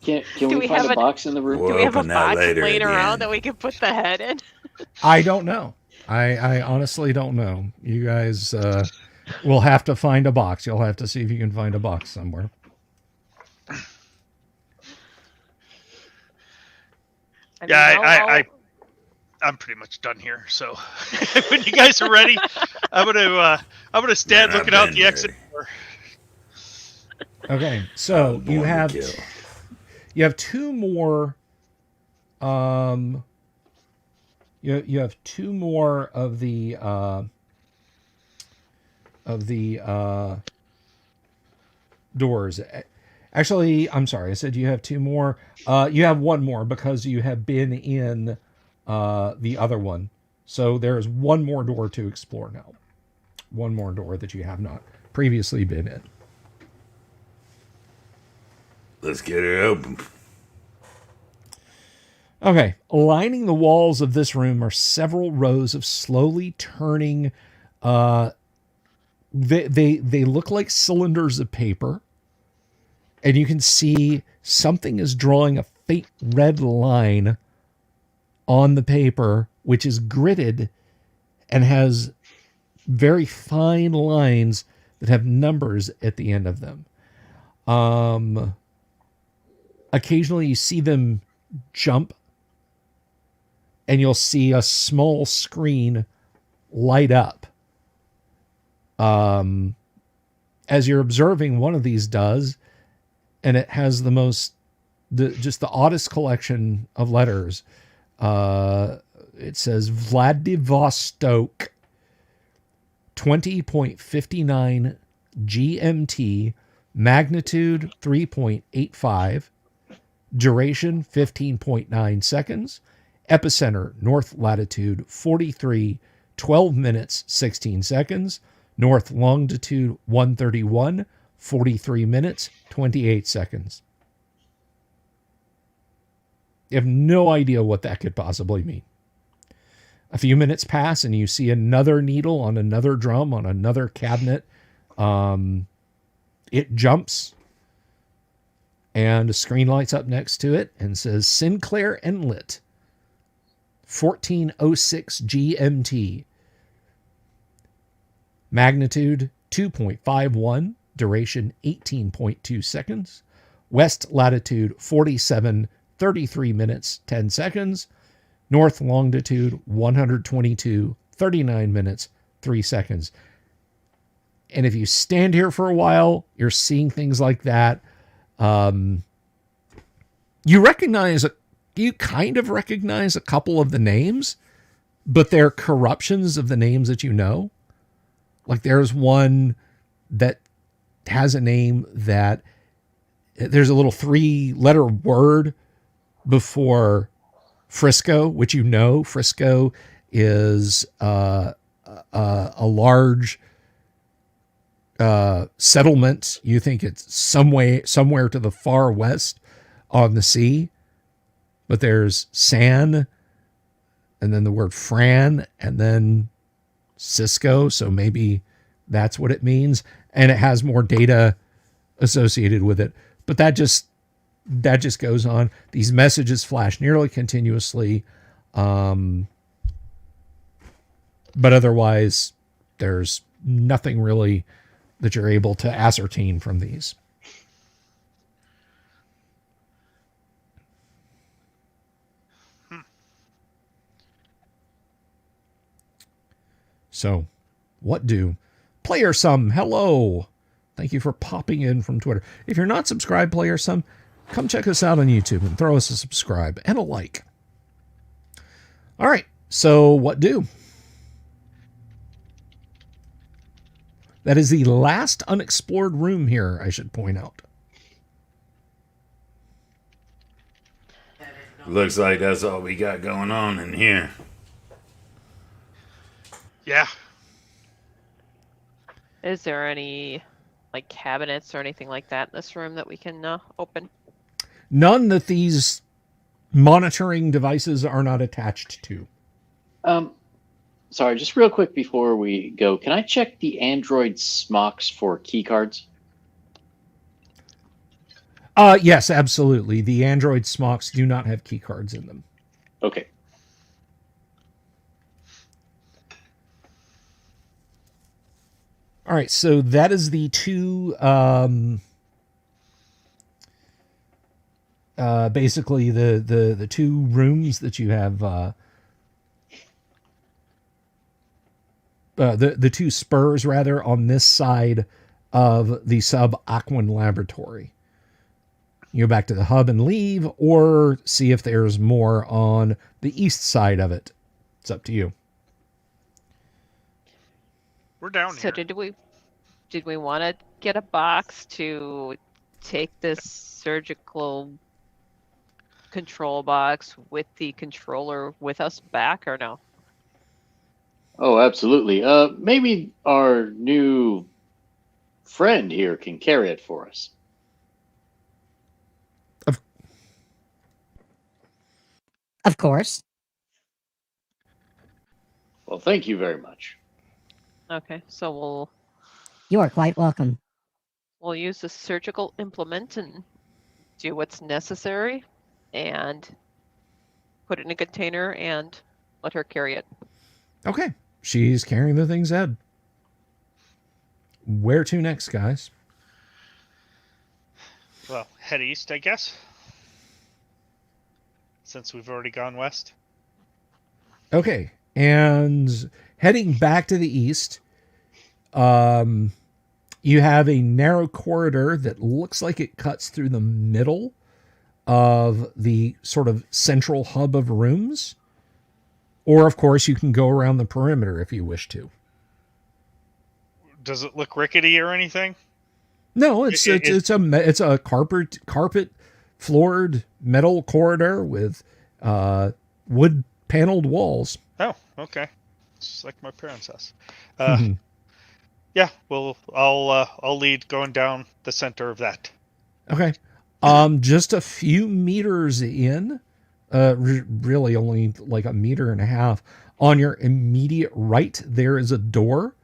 Can Do we we find have a a- box in the room? We'll Do we have a open that box later laying at the around end. that we can put the head in? I don't know. I honestly don't know. You guys will have to find a box. You'll have to see if you can find a box somewhere. I'm pretty much done here. So when you guys are ready, I'm gonna stand Man, looking I've out been the exit ready. door. Okay, so you Born to have kill. 2 more. You have 2 more of the doors. Actually, I'm sorry. I said you have 2 more. You have 1 more because you have been in the other one. So there's 1 more door to explore now. 1 more door that you have not previously been in. Let's get it open. Okay, lining the walls of this room are several rows of slowly turning. They look like cylinders of paper, and you can see something is drawing a faint red line on the paper, which is gridded and has very fine lines that have numbers at the end of them. Occasionally you see them jump, and you'll see a small screen light up. As you're observing, one of these does, and it has just the oddest collection of letters. It says Vladivostok 20.59 GMT, magnitude 3.85, duration 15.9 seconds, epicenter north latitude 43, 12 minutes 16 seconds, north longitude 131, 43 minutes 28 seconds. You have no idea what that could possibly mean. A few minutes pass and you see another needle on another drum on another cabinet. It jumps and a screen lights up next to it and says Sinclair Inlet 1406 GMT, magnitude 2.51, duration 18.2 seconds, west latitude 47, 33 minutes 10 seconds, north longitude 122, 39 minutes 3 seconds. And if you stand here for a while, you're seeing things like that. You kind of recognize a couple of the names, but they're corruptions of the names that you know. Like there's one that has a name that there's a little 3-letter word before Frisco, which you know. Frisco is a large settlement. You think it's somewhere to the far west on the sea. But there's San, and then the word Fran, and then Cisco. So maybe that's what it means. And it has more data associated with it. But that just goes on. These messages flash nearly continuously. But otherwise, there's nothing really that you're able to ascertain from these. So, what do? Player Some, hello. Thank you for popping in from Twitter. If you're not subscribed, Player Some, come check us out on YouTube and throw us a subscribe and a like. All right, so what do? That is the last unexplored room here, I should point out. Looks like that's all we got going on in here. Yeah. Is there any like cabinets or anything like that in this room that we can open? None that these monitoring devices are not attached to. Sorry, just real quick before we go, can I check the Android smocks for key cards? Yes, absolutely. The Android smocks do not have key cards in them. Okay. All right, so that is the two, basically the two rooms that you have, the two spurs rather on this side of the sub-Aquan laboratory. You go back to the hub and leave, or see if there's more on the east side of it. It's up to you. We're down So here. did we want to get a box to take this surgical control box with the controller with us back, or no? Oh, absolutely. Maybe our new friend here can carry it for us. Of course. Well, thank you very much. Okay, so You are quite welcome. we'll use the surgical implement and do what's necessary and put it in a container and let her carry it. Okay. She's carrying the thing's head. Where to next, guys? Well, head east, I guess. Since we've already gone west. Okay. And heading back to the east, you have a narrow corridor that looks like it cuts through the middle of the sort of central hub of rooms. Or, of course, you can go around the perimeter if you wish to. Does it look rickety or anything? No, it's a carpet floored metal corridor with wood paneled walls. Oh, okay. It's like my parents' house. Yeah, well, I'll lead going down the center of that. Okay. Just a few meters in, really only like a meter and a half, on your immediate right, there is a door,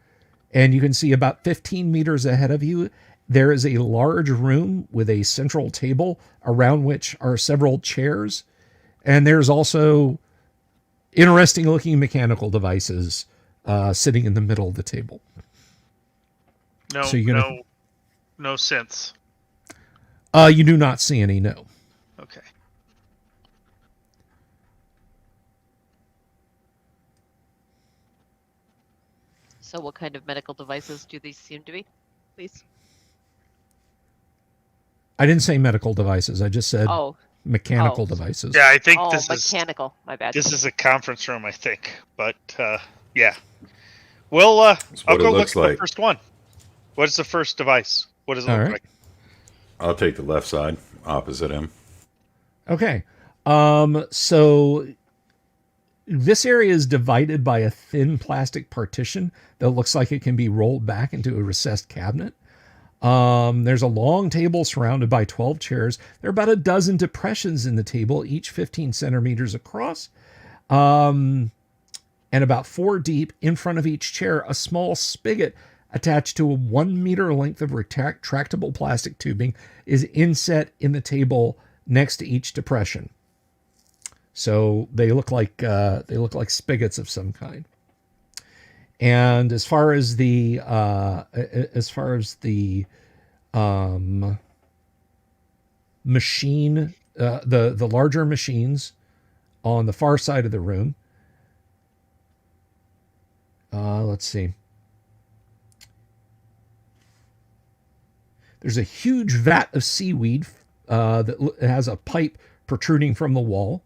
and you can see about 15 meters ahead of you, there is a large room with a central table around which are several chairs, and there's also interesting looking mechanical devices sitting in the middle of the table. No, So you're gonna- no synths. You do not see any, no. Okay. So what kind of medical devices do these seem to be, please? I didn't say medical devices. I just said mechanical Oh. devices. Yeah, I think Oh, this is mechanical. My bad. this is a conference room, I think. But yeah, well, That's I'll what go it look looks at like. the first one. What is the first device? What does it All look right. like? I'll take the left side, opposite him. Okay. So this area is divided by a thin plastic partition that looks like it can be rolled back into a recessed cabinet. There's a long table surrounded by 12 chairs. There are about a dozen depressions in the table, each 15 centimeters across. And about 4 deep in front of each chair, a small spigot attached to a 1 meter length of retractable plastic tubing is inset in the table next to each depression. So they look like spigots of some kind. And as far as the machine, the larger machines on the far side of the room, let's see. There's a huge vat of seaweed that has a pipe protruding from the wall,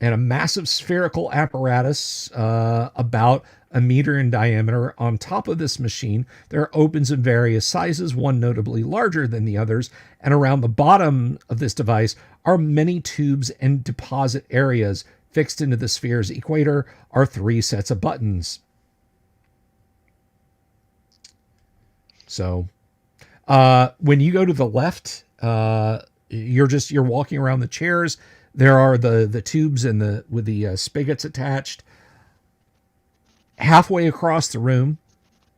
and a massive spherical apparatus about a meter in diameter. On top of this machine, there are opens of various sizes, one notably larger than the others, and around the bottom of this device are many tubes and deposit areas. Fixed into the sphere's equator are 3 sets of buttons. So when you go to the left, you're walking around the chairs. There are the tubes and with the spigots attached. Halfway across the room,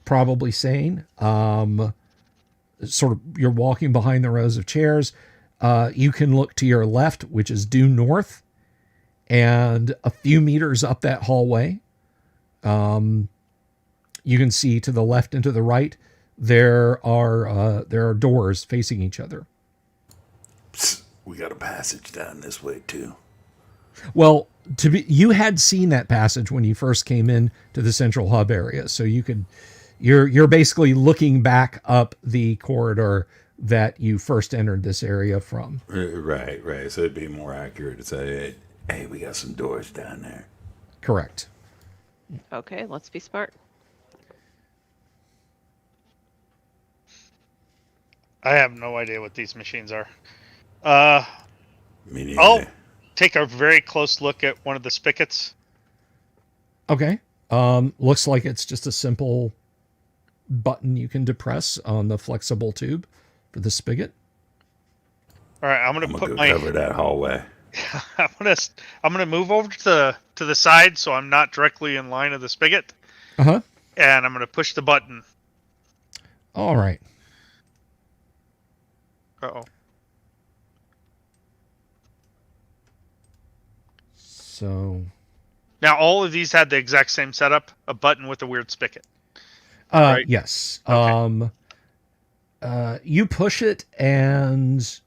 probably sane. Sort of, you're walking behind the rows of chairs. You can look to your left, which is due north, and a few meters up that hallway, you can see to the left and to the right there are doors facing each other. Psst, we got a passage down this way too. Well, you had seen that passage when you first came in to the central hub area, so you're basically looking back up the corridor that you first entered this area from. Right. So it'd be more accurate to say, hey, we got some doors down there. Correct. Okay, let's be smart. I have no idea what these machines are. Me neither. I'll take a very close look at one of the spigots. Okay. Looks like it's just a simple button you can depress on the flexible tube for the spigot. All right, I'm gonna go cover that hallway. I'm gonna move over to the side so I'm not directly in line of the spigot. Uh-huh. And I'm gonna push the button. All right. Uh-oh. So Now all of these had the exact same setup, a button with a weird spigot. Right? Yes. Okay. You push it and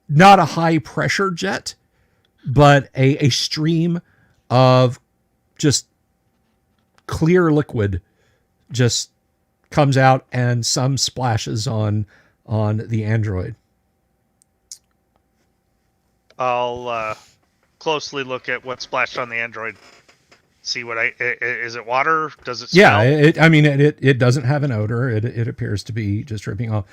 not a high pressure jet, but a stream of just clear liquid just comes out, and some splashes on the android. I'll closely look at what splashed on the android. See what is it water? Does it smell? Yeah, it doesn't have an odor. It appears to be just dripping off.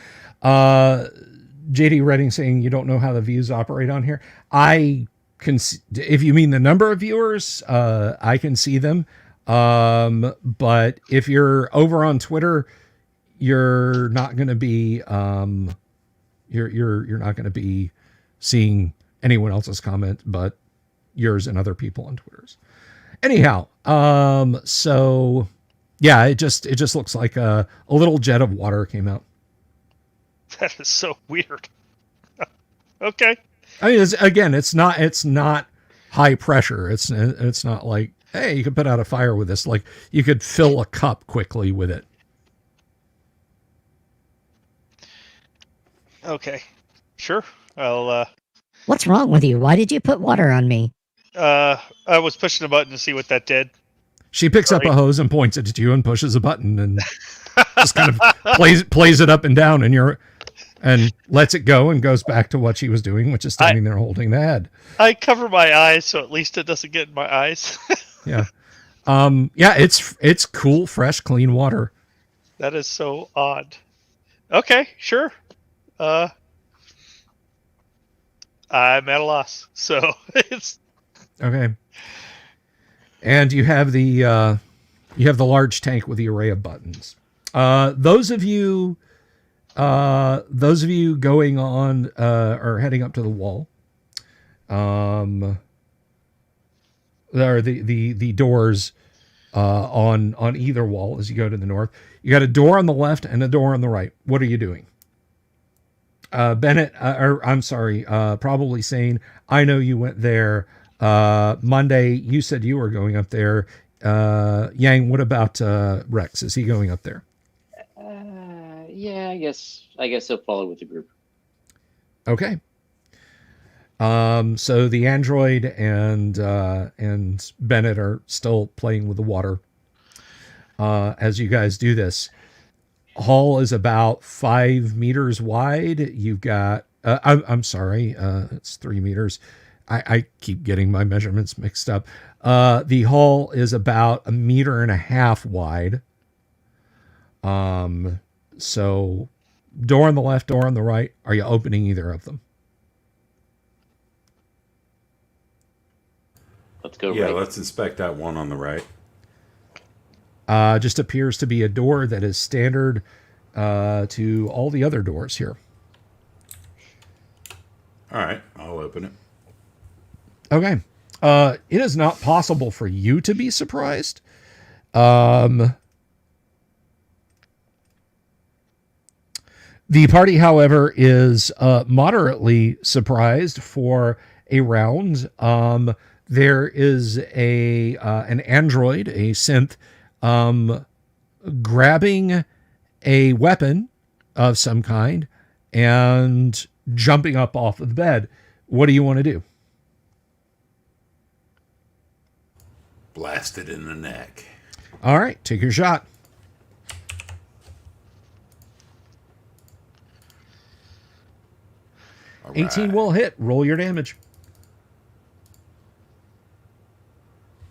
JD Redding saying you don't know how the views operate on here. I can see, if you mean the number of viewers, I can see them. But if you're over on Twitter, you're not going to be you're not going to be seeing anyone else's comment but yours and other people on Twitter's. Anyhow, so yeah, it just looks like a little jet of water came out. That is so weird. Okay. I mean, it's not high pressure. It's not like, hey, you could put out a fire with this. Like, you could fill a cup quickly with it. Okay. Sure. I'll What's wrong with you? Why did you put water on me? I was pushing a button to see what that did. She picks up a hose and points it at you and pushes a button and just kind of plays it up and down and lets it go and goes back to what she was doing, which is standing there holding the head. I cover my eyes so at least it doesn't get in my eyes. Yeah. Yeah, it's cool, fresh, clean water. That is so odd. Okay, sure. I'm at a loss. So it's okay. And you have the large tank with the array of buttons. Those of you going on or heading up to the wall, there are the doors on either wall as you go to the north. You got a door on the left and a door on the right. What are you doing? Bennett, or I'm sorry, probably saying, I know you went there. Monday, you said you were going up there. Yang, what about Rex? Is he going up there? Yeah, I guess he'll follow with the group. Okay. So the android and Bennett are still playing with the water as you guys do this. Hall is about 5 meters wide. You've got, I'm sorry, it's 3 meters. I keep getting my measurements mixed up. The hall is about 1.5 meters wide. So door on the left, door on the right. Are you opening either of them? Let's go. Yeah, right. let's inspect that one on the right. Just appears to be a door that is standard to all the other doors here. All right, I'll open it. Okay. It is not possible for you to be surprised. The party, however, is moderately surprised for a round. There is an android, a synth, grabbing a weapon of some kind and jumping up off of the bed. What do you want to do? Blast it in the neck. All right, take your shot. All 18 right. will hit. Roll your damage.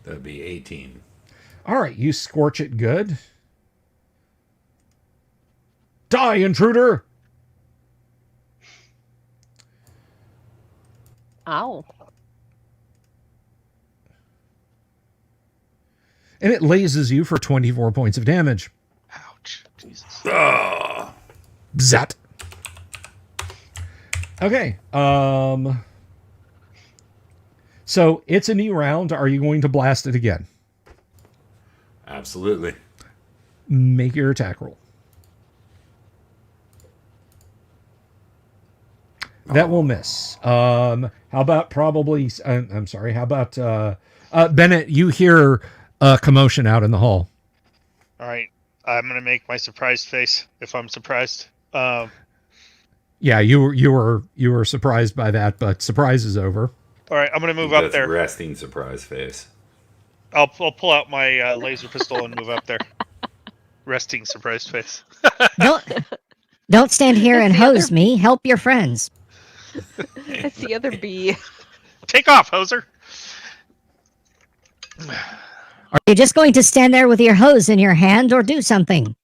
That'd be 18. All right, you scorch it good. Die, intruder! Ow. And it lasers you for 24 points of damage. Ouch. Jesus. Bzat. Okay. So it's a new round. Are you going to blast it again? Absolutely. Make your attack roll. That will miss. How about probably... I'm sorry. How about... Bennett, you hear a commotion out in the hall. All right. I'm going to make my surprised face if I'm surprised. Yeah, you were surprised by that, but surprise is over. All right. I'm going to move up That's there. resting surprise face. I'll pull out my laser pistol and move up there. Resting surprised face. Don't stand here and It's the other- hose me. Help your friends. It's the other bee. Take off, hoser. Are you just going to stand there with your hose in your hand or do something?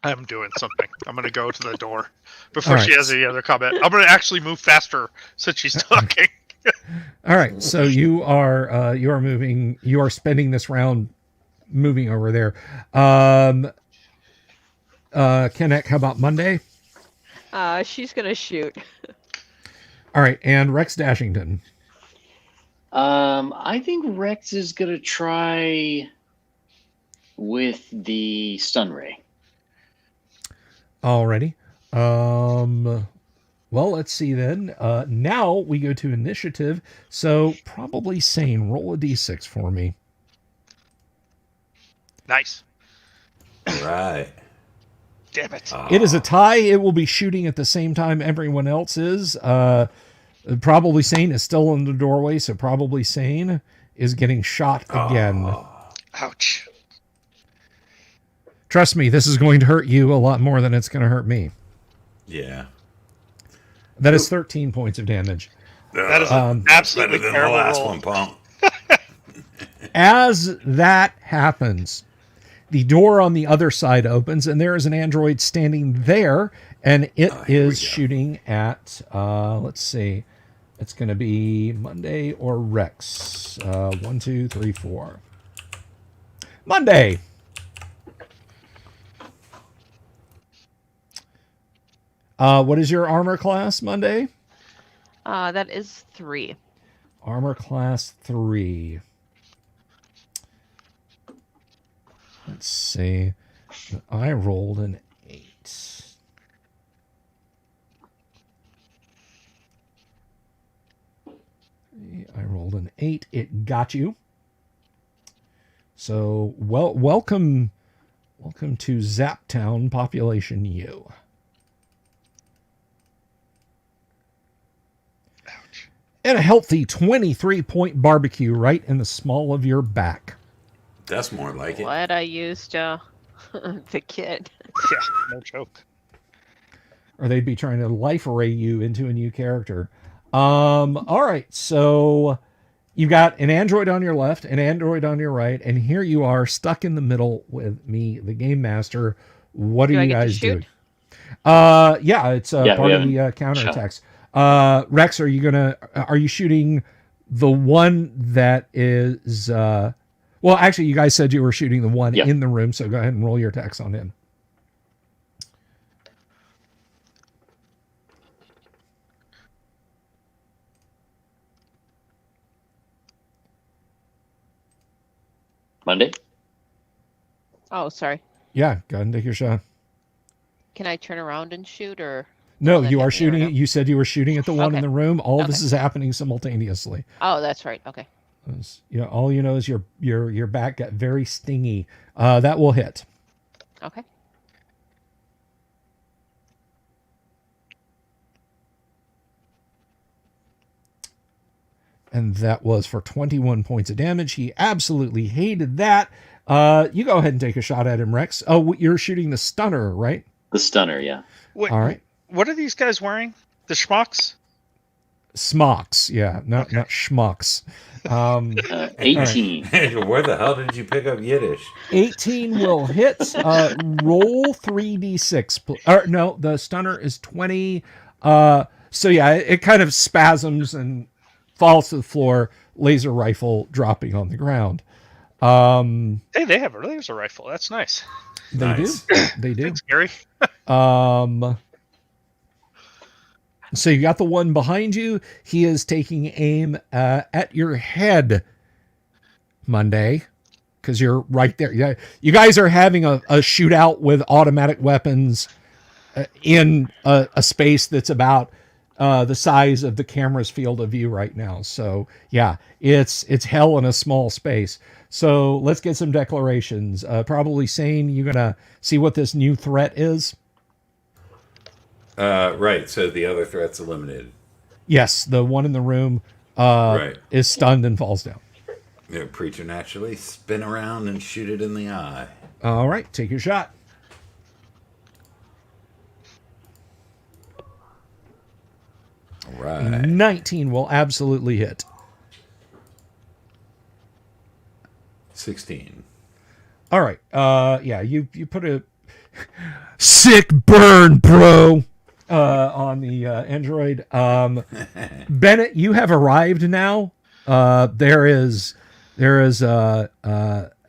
I'm doing something. I'm going to go to the door before All she right. has any other comment. I'm going to actually move faster since she's talking. All right, so you are moving. You are spending this round moving over there. Kenneth, how about Monday? She's gonna shoot. All right, and Rex Dashington. I think Rex is gonna try with the stun ray. Alrighty. Well, let's see then. Now we go to initiative. So probably Sane. Roll a d6 for me. Nice. All right. Damn it. It is a tie. It will be shooting at the same time everyone else is. Probably Sane is still in the doorway, so probably Sane is getting shot again. Ouch. Trust me, this is going to hurt you a lot more than it's going to hurt me. Yeah. That is 13 points of damage. That is an absolutely better than the terrible last roll. one, punk. As that happens, the door on the other side opens, and there is an android standing there, and it is shooting at, let's see, it's going to be Monday or Rex. 1, 2, 3, 4. Monday. What is your armor class, Monday? That is 3. Armor class 3. Let's see. I rolled an 8. I rolled an 8. It got you. So, welcome to Zaptown, population U. Ouch. And a healthy 23-point barbecue right in the small of your back. That's more like it. Glad I used the kit. Yeah, no joke. Or they'd be trying to life array you into a new character. All right, so you've got an android on your left, an android on your right, and here you are stuck in the middle with me, the game master. What Do are I you get to guys shoot? doing? Yeah, it's Yeah, we party haven't counterattacks. Rex, are you shooting the one that is well, actually you guys said you were shooting the one Yeah. in the room, so go ahead and roll your attacks on him. Monday? Oh, sorry. Yeah, go ahead and take your shot. Can I turn around and shoot, or? No, will that you are happen or shooting. no? You said you were shooting at the one in Okay. the room. All this Okay. is happening simultaneously. Oh, that's right. Okay. All you know is your back got very stingy. That will hit. Okay. And that was for 21 points of damage. He absolutely hated that. You go ahead and take a shot at him, Rex. Oh, you're shooting the stunner, right? The stunner, yeah. Wait, All right. what are these guys wearing? The schmucks? Smocks, yeah, not schmucks. 18. Where the hell did you pick up Yiddish? 18 will hit. Roll 3d6. Or no, the stunner is 20. So yeah, it kind of spasms and falls to the floor. Laser rifle dropping on the ground. Hey, they have a laser rifle. That's nice. They Nice. do. They do. Thanks, Gary. So you got the one behind you. He is taking aim at your head, Monday, because you're right there. Yeah, you guys are having a shootout with automatic weapons in a space that's about the size of the camera's field of view right now. So yeah, it's hell in a small space. So let's get some declarations. Probably Sane, you gonna see what this new threat is? Right, so the other threat's eliminated. Yes, the one in the room Right. is stunned and falls down. Yeah, preacher naturally spin around and shoot it in the eye. All right, take your shot. All right. 19 will absolutely hit. 16. All right. Yeah, you put a sick burn, bro, on the android. Bennett, you have arrived now. There is an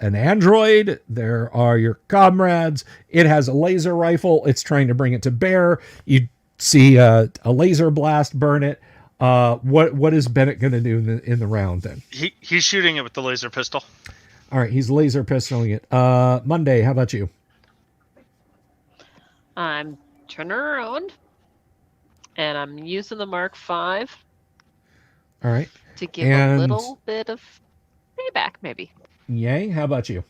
android. There are your comrades. It has a laser rifle. It's trying to bring it to bear. You see a laser blast burn it. What is Bennett going to do in the round then? He's shooting it with the laser pistol. All right, he's laser pistoling it. Monday, how about you? I'm turning around, and I'm using the Mark V All right. to give And- a little bit of payback, maybe. Yay, how about you?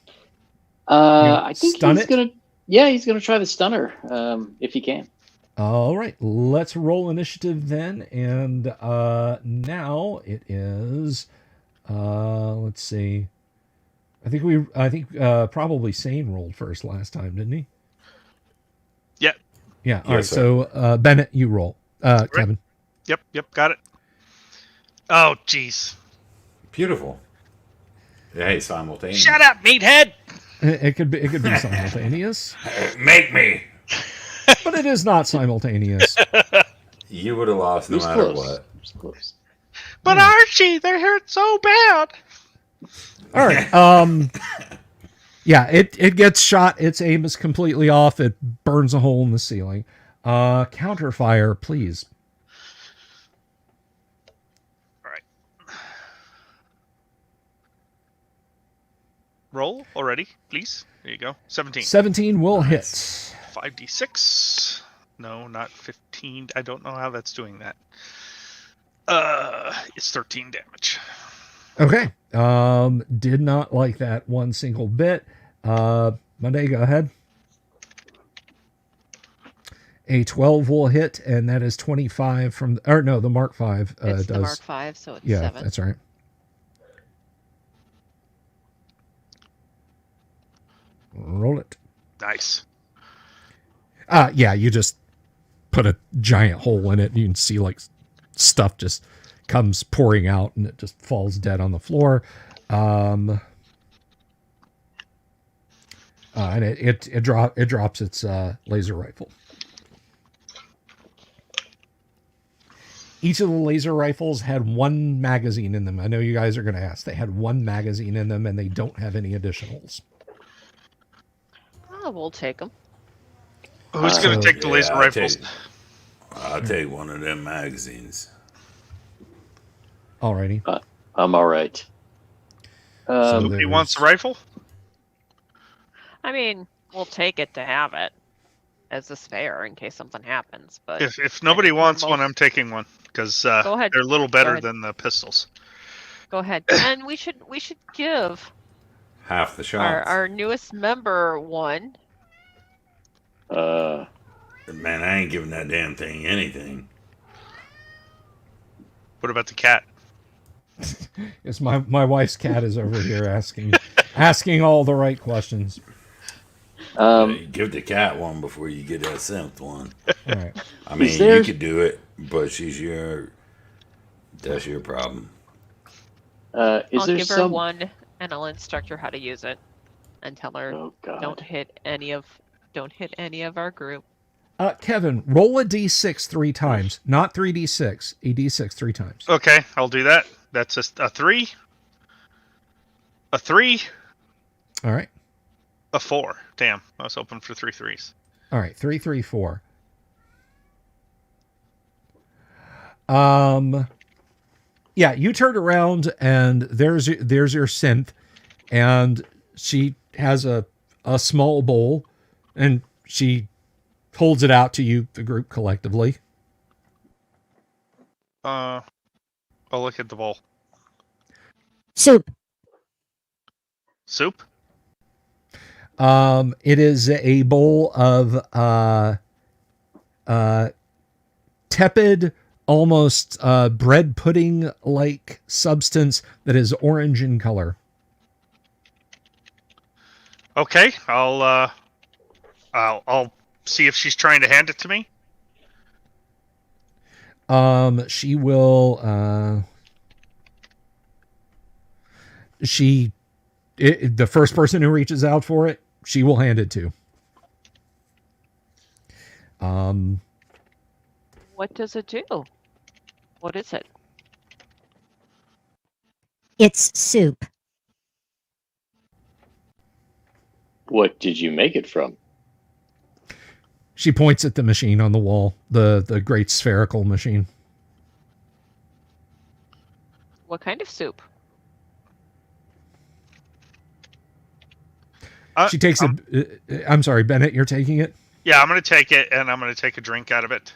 I think stun he's it? gonna. Yeah, he's gonna try the stunner if he can. All right, let's roll initiative then. And now it is, let's see. I think probably Sane rolled first last time, didn't he? Yep. Yeah. All right. Yes, sir. So Bennett, you roll. Kevin. Yep, got it. Oh, jeez. Beautiful. Hey, simultaneous. Shut up, meathead! It could be simultaneous, Make me. but it is not simultaneous. You would have lost He no was matter close. what. He was close. But Archie, they hurt so bad. All right. Yeah, it gets shot. Its aim is completely off. It burns a hole in the ceiling. Counterfire, please. All right. roll already, please. There you go. 17. 17 will hit. 5d6. No, not 15. I don't know how that's doing that. It's 13 damage. Okay. Did not like that one single bit. Monday, go ahead. A 12 will hit, and that is 25 from... Or no, the Mark 5 It's does... the Mark 5, so it's yeah, 7. that's right. Roll it. Nice. Yeah, you just put a giant hole in it, and you can see, like, stuff just comes pouring out, and it just falls dead on the floor. And it drops its laser rifle. Each of the laser rifles had one magazine in them. I know you guys are going to ask. They had one magazine in them, and they don't have any additionals. Oh, we'll take them. Who's going to take the laser rifles? I'll take one of them magazines. Alrighty. I'm all right. Nobody wants a rifle? I mean, we'll take it to have it as a spare in case something happens. But If nobody wants one, I'm taking one because they're a little better than the pistols. Go ahead, and we should give half the shots. Our newest member one. Man, I ain't giving that damn thing anything. What about the cat? Yes, my wife's cat is over here asking all the right questions. You give the cat one before you get that 7th one. All right. I mean, you could do it, but that's your problem. I'll give her one, and I'll instruct her how to use it, and tell her don't hit any of our group. Kevin, roll a d6 3 times, not 3d6, a d6 3 times. Okay, I'll do that. That's a 3, a 3, All right. a 4. Damn, I was hoping for 3 3s. All right, 3, 3, 4. Yeah, you turn around and there's your synth, and she has a small bowl, and she holds it out to you, the group collectively. I'll look at the bowl. Soup. Soup? It is a bowl of tepid, almost bread pudding-like substance that is orange in color. Okay, I'll see if she's trying to hand it to me. She will. The first person who reaches out for it, she will hand it to. What does it do? What is it? It's soup. What did you make it from? She points at the machine on the wall, the great spherical machine. What kind of soup? She takes it. I'm sorry, Bennett, you're taking it? Yeah, I'm going to take it, and I'm going to take a drink out of it.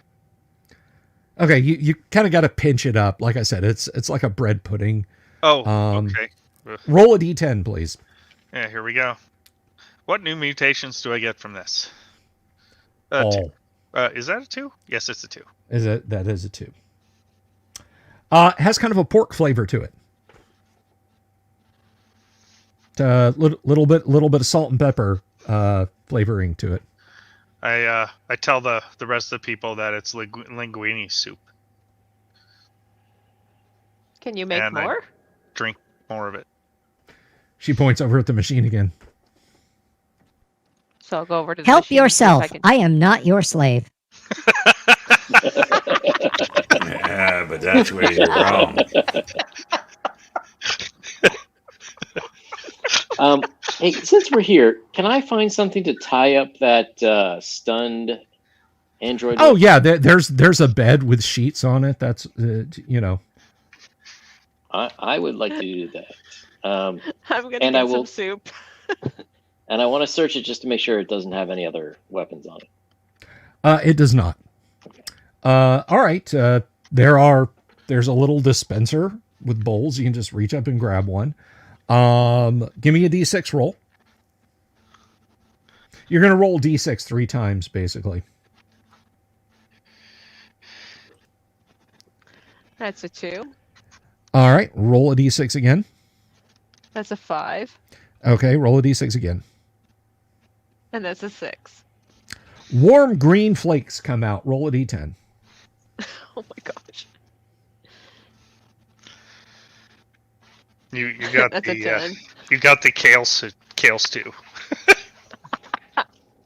Okay, you kind of got to pinch it up. Like I said, it's like a bread pudding. Oh, okay. Roll a d10, please. Yeah, here we go. What new mutations do I get from this? All. 2. Is that a 2? Yes, it's a 2. That is a 2. It has kind of a pork flavor to it. Little bit of salt and pepper flavoring to it. I tell the rest of the people that it's linguine soup. Can you make and more? I drink more of it. She points over at the machine again. So I'll go over to the Help machine and see if yourself. can... I am not your slave. Yeah, but that's where you're wrong. Hey, since we're here, can I find something to tie up that stunned android? Oh yeah, there's a bed with sheets on it. That's I would like to do that. I'm gonna and get I will- some soup. And I want to search it just to make sure it doesn't have any other weapons on it. It does not. All right. There's a little dispenser with bowls. You can just reach up and grab one. Give me a D6 roll. You're going to roll D6 3 times, basically. That's a 2. All right. Roll a D6 again. That's a 5. Okay. Roll a D6 again. And that's a 6. Warm green flakes come out. Roll a D10. Oh my gosh. You got That's a 10. you got the kale stew.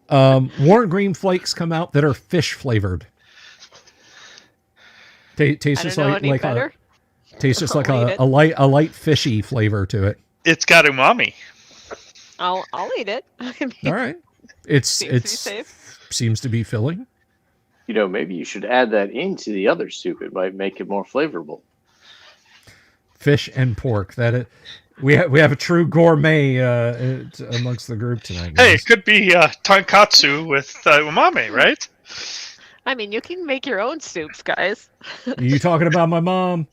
Warm green flakes come out that are fish flavored. Tastes I just don't know like any like better. tastes just like I'll eat a light fishy flavor to it. It's got umami. I'll eat it. I mean, All right. It's seems to be safe. seems to be filling. Maybe you should add that into the other soup. It might make it more flavorful. Fish and pork. We have a true gourmet amongst the group tonight. Hey, Guys. it could be tonkatsu with umami, right? I mean, you can make your own soups, guys. Are you talking about my mom?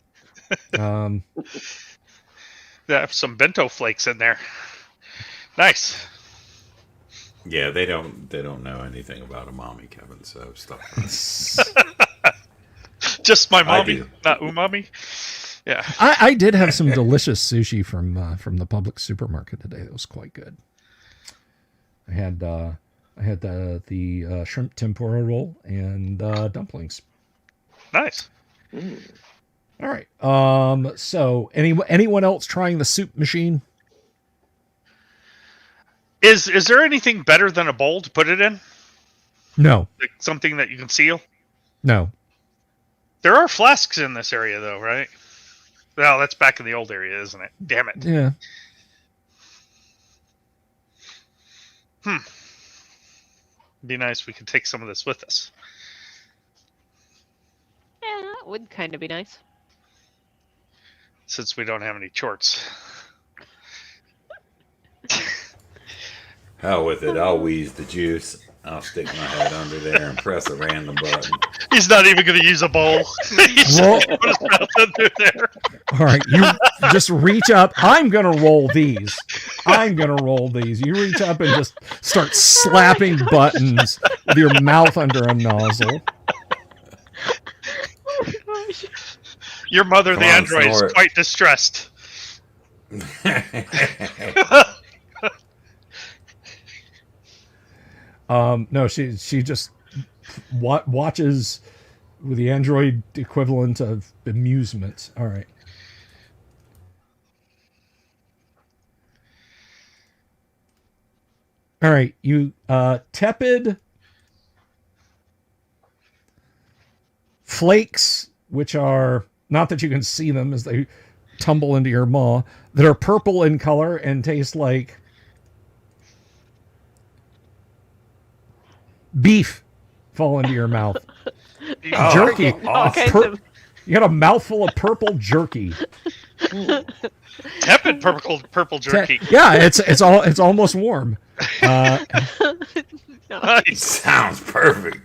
Yeah, some bento flakes in there. Nice. Yeah, they don't know anything about umami, Kevin. So stop. Just my I mommy, do. not umami. Yeah. I did have some delicious sushi from the public supermarket today. That was quite good. I had the shrimp tempura roll and dumplings. Nice. All right. So anyone else trying the soup machine? Is there anything better than a bowl to put it in? No. Like something that you can seal? No. There are flasks in this area, though, right? Well, that's back in the old area, isn't it? Damn it. Yeah. Be nice if we could take some of this with us. Yeah, that would kind of be nice. Since we don't have any chorts. Hell with it. I'll wheeze the juice. I'll stick my head under there and press a random button. He's not even going to use a bowl. He's Roll. just put his mouth under there. All right. You just reach up. I'm going to roll these. You reach up and just start slapping buttons with your mouth under a nozzle. Oh my gosh. Your mother, Come the on, android, is snort. quite distressed. No, she just watches with the android equivalent of amusement. All right. All right, you tepid flakes, which are not that you can see them as they tumble into your maw, that are purple in color and taste like beef fall into your mouth. Jerky. All kinds of You got a mouthful of purple jerky. Tepid purple jerky. Yeah, it's almost warm. Nice. Sounds perfect.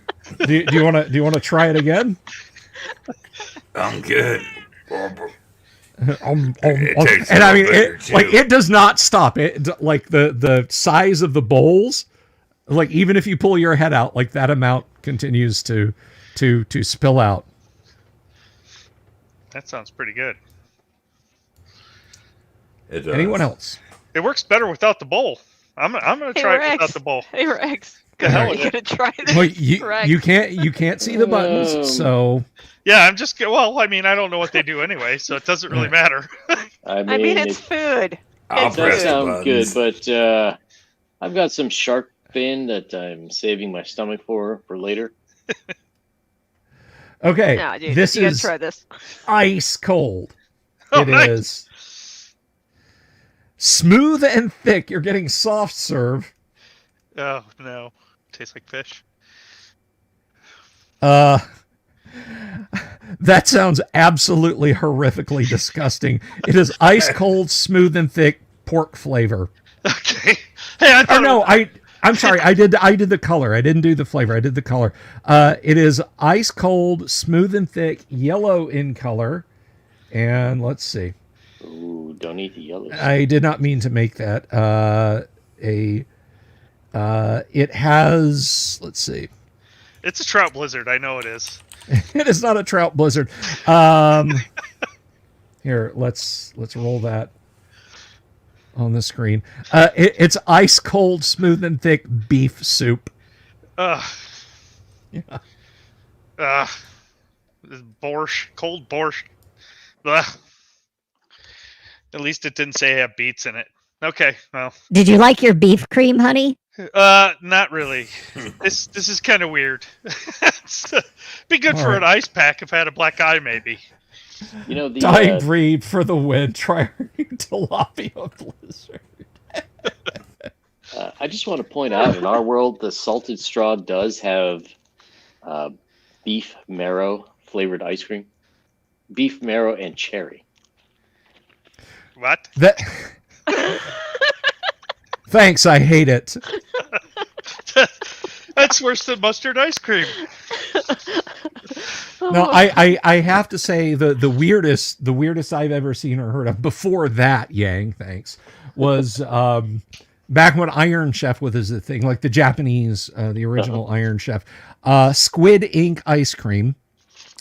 Do you want to try it again? I'm good. It takes and a I mean, little bit too. it does not stop. It like the size of the bowls. Like even if you pull your head out, like that amount continues to spill out. That sounds pretty good. It does. Anyone else? It works better without the bowl. I'm gonna try it without the bowl. Hey Rex, The hell are with you it. gonna try this? Well, Rex? you can't see the buttons, so Yeah, I'm just well. I mean, I don't know what they do anyway, so it doesn't really matter. I I mean, it's it food. I'll It's press does the sound good, buttons. but I've got some shark fin that I'm saving my stomach for later. okay. No, dude, This you gotta is try this. ice cold. Oh, It nice. is smooth and thick. You're getting soft serve. Oh no, tastes like fish. That sounds absolutely horrifically disgusting. It is ice cold, smooth and thick pork flavor. Okay, Hey, I Or thought. no, I'm sorry. I did the color. I didn't do the flavor. I did the color. It is ice cold, smooth and thick, yellow in color. And let's see. Ooh, don't eat the yellow. I did not mean to make that. It has. Let's see. It's a trout blizzard. I know it is. It is not a trout blizzard. Here, let's roll that on the screen. It's ice cold, smooth and thick beef soup. Ugh. Yeah. This borscht, cold borscht. Ugh. At least it didn't say it had beets in it. Okay, well. Did you like your beef cream, honey? Not really. This is kind of weird. Be good All for right. an ice pack if I had a black eye, maybe. You know the Dying breed for the win. Try tilapia blizzard. I just want to point out, in our world, the salted straw does have beef marrow flavored ice cream. Beef marrow and cherry. What? That. Thanks. I hate it. That's worse than mustard ice cream. No, I have to say the weirdest I've ever seen or heard of before that, Yang, thanks, was back when Iron Chef was a thing, like the Japanese, the original Iron Chef, squid ink ice cream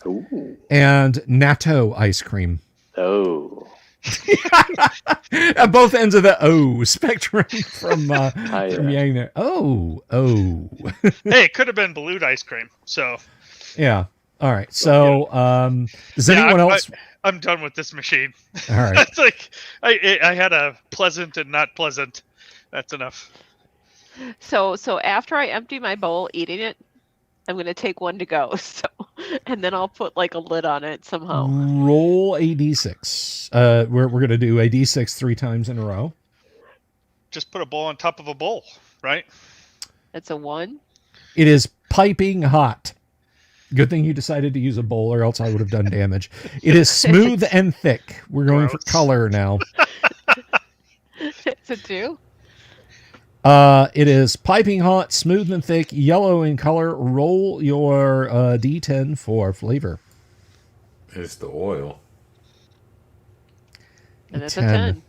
Ooh. and natto ice cream. Oh. At both ends of the O spectrum from yeah. Yang there. Oh. Hey, it could have been balut ice cream. So Yeah. All right. So, does anyone else? I'm done with this machine. All right. It's like I had a pleasant and not pleasant. That's enough. So after I empty my bowl, eating it, I'm gonna take one to go. So, and then I'll put like a lid on it somehow. Roll a d6. We're gonna do a d6 3 times in a row. Just put a bowl on top of a bowl, right? It's a 1. It is piping hot. Good thing you decided to use a bowl, or else I would have done damage. It is smooth and thick. We're going for Gross. color now. It's a 2. It is piping hot, smooth and thick, yellow in color. Roll your d10 for flavor. It's the oil. And it's a 10.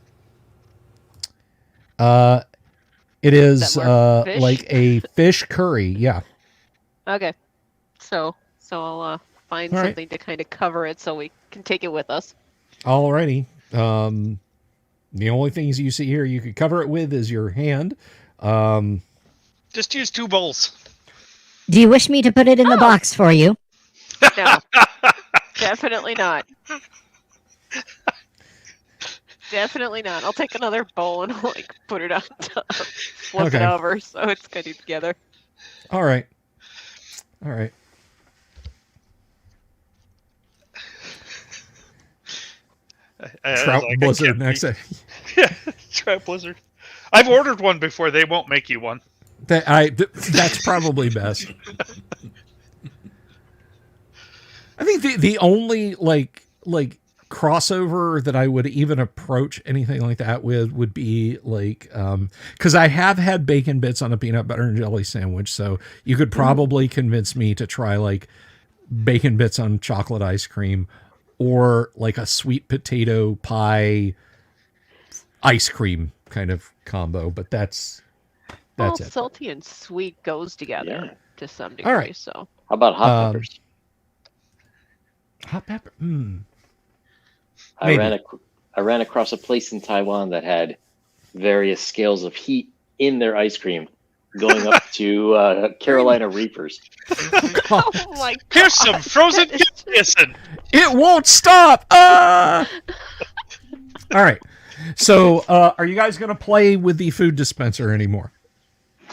It is that more fish? like a fish curry. Yeah. Okay. So I'll find All right. something to kind of cover it so we can take it with us. Alrighty. The only things you see here you could cover it with is your hand. Just use 2 bowls. Do you wish me to put it in the box for you? No. Definitely not. Definitely not. I'll take another bowl and like put it on top, flip it Okay. over so it's good together. All right. Trout I blizzard can't next. be- Yeah, trout blizzard. I've ordered one before. They won't make you one. That's probably best. I think the only like crossover that I would even approach anything like that with would be like because I have had bacon bits on a peanut butter and jelly sandwich, so you could probably convince me to try like bacon bits on chocolate ice cream or like a sweet potato pie ice cream kind of combo, but that's Well, it. salty and sweet goes together Yeah. to some degree. All right. So How about hot peppers? Hot pepper. I maybe. ran across a place in Taiwan that had various scales of heat in their ice cream, going up to Carolina Reapers. oh my god. Here's some frozen That is- kissing. It won't stop. All right. So, are you guys going to play with the food dispenser anymore?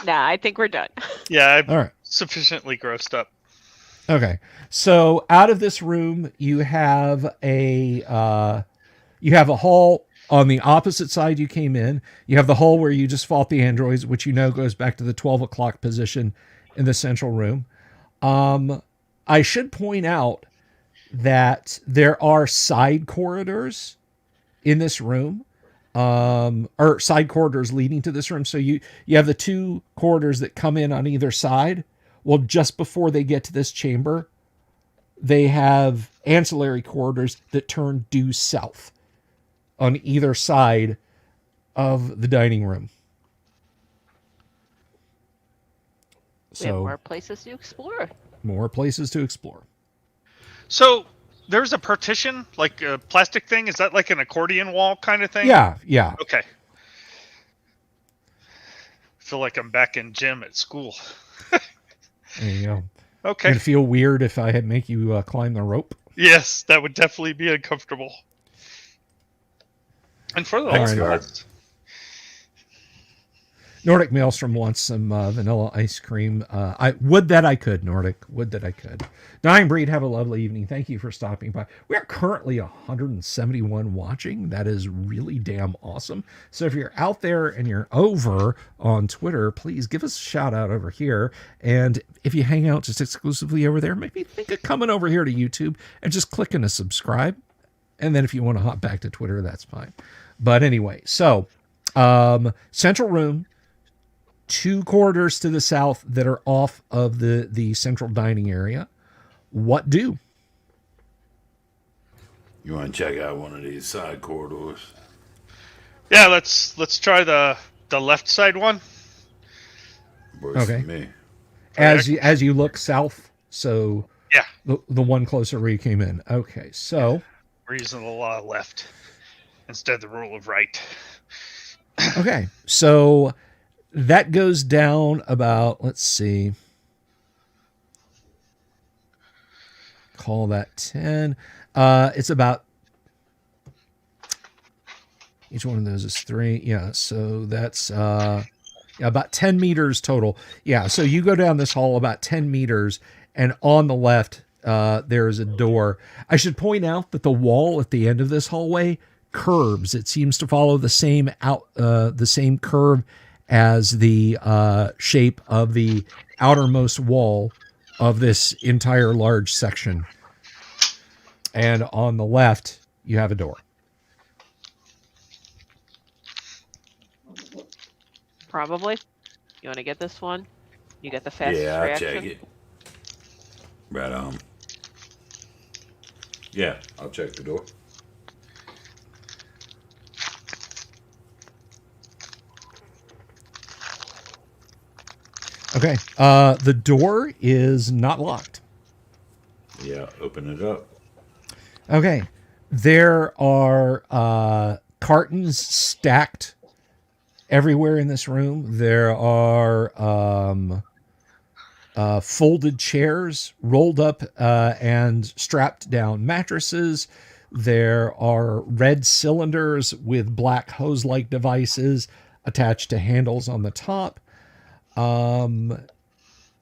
Nah, I think we're done. Yeah, I'm All right. sufficiently grossed up. Okay. So, out of this room, you have a hall on the opposite side you came in. You have the hall where you just fought the androids, which you know goes back to the 12 o'clock position in the central room. I should point out that there are side corridors in this room. or side corridors leading to this room. So you have the 2 corridors that come in on either side. Well, just before they get to this chamber, they have ancillary corridors that turn due south on either side of the dining room. We have So more places to explore. more places to explore. So there's a partition, like a plastic thing. Is that like an accordion wall kind of thing? Yeah. Okay. I feel like I'm back in gym at school. There you go. Okay. It'd feel weird if I had make you climb the rope. Yes, that would definitely be uncomfortable. And for the Thanks, last, Nordic Maelstrom wants some vanilla ice cream. I would that I could, Nordic. Would that I could. Dying Breed, have a lovely evening. Thank you for stopping by. We are currently 171 watching. That is really damn awesome. So if you're out there and you're over on Twitter, please give us a shout out over here. And if you hang out just exclusively over there, maybe think of coming over here to YouTube and just clicking to subscribe. And then if you want to hop back to Twitter, that's fine. But anyway, so central room, 2 corridors to the south that are off of the central dining area. What do? You want to check out one of these side corridors? yeah, let's try the left side one. Works Okay. for me. As you look south, so Yeah, the one closer where you came in. Okay, so we're using the law of left instead of the rule of right. okay, so that goes down about, let's see, call that 10. It's about, each one of those is 3. Yeah, so that's about 10 meters total. Yeah, so you go down this hall about 10 meters, and on the left, there is a door. I should point out that the wall at the end of this hallway curves. It seems to follow the same curve as the shape of the outermost wall of this entire large section. And on the left, you have a door. Probably. You want to get this one? You get the fastest Yeah, I'll reaction? check it. Right on. Yeah, I'll check the door. Okay. The door is not locked. Yeah, open it up. Okay. There are cartons stacked everywhere in this room. There are folded chairs, rolled up and strapped down mattresses. There are red cylinders with black hose-like devices attached to handles on the top. In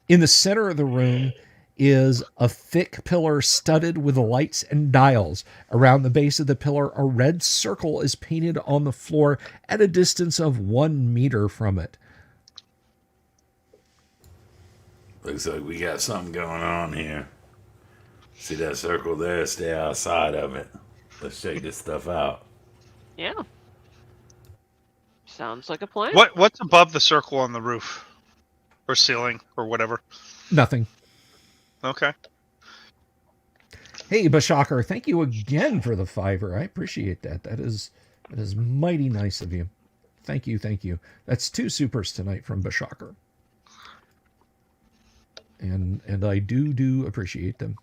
the center of the room is a thick pillar studded with lights and dials. Around the base of the pillar, a red circle is painted on the floor at a distance of 1 meter from it. Looks like we got something going on here. See that circle there? Stay outside of it. Let's check this stuff out. Yeah. Sounds like a plan. What's above the circle on the roof or ceiling or whatever? Nothing. Okay. Hey, Bashaker, thank you again for the $5. I appreciate that. That is mighty nice of you. Thank you. That's 2 supers tonight from Bashaker. And I do appreciate them.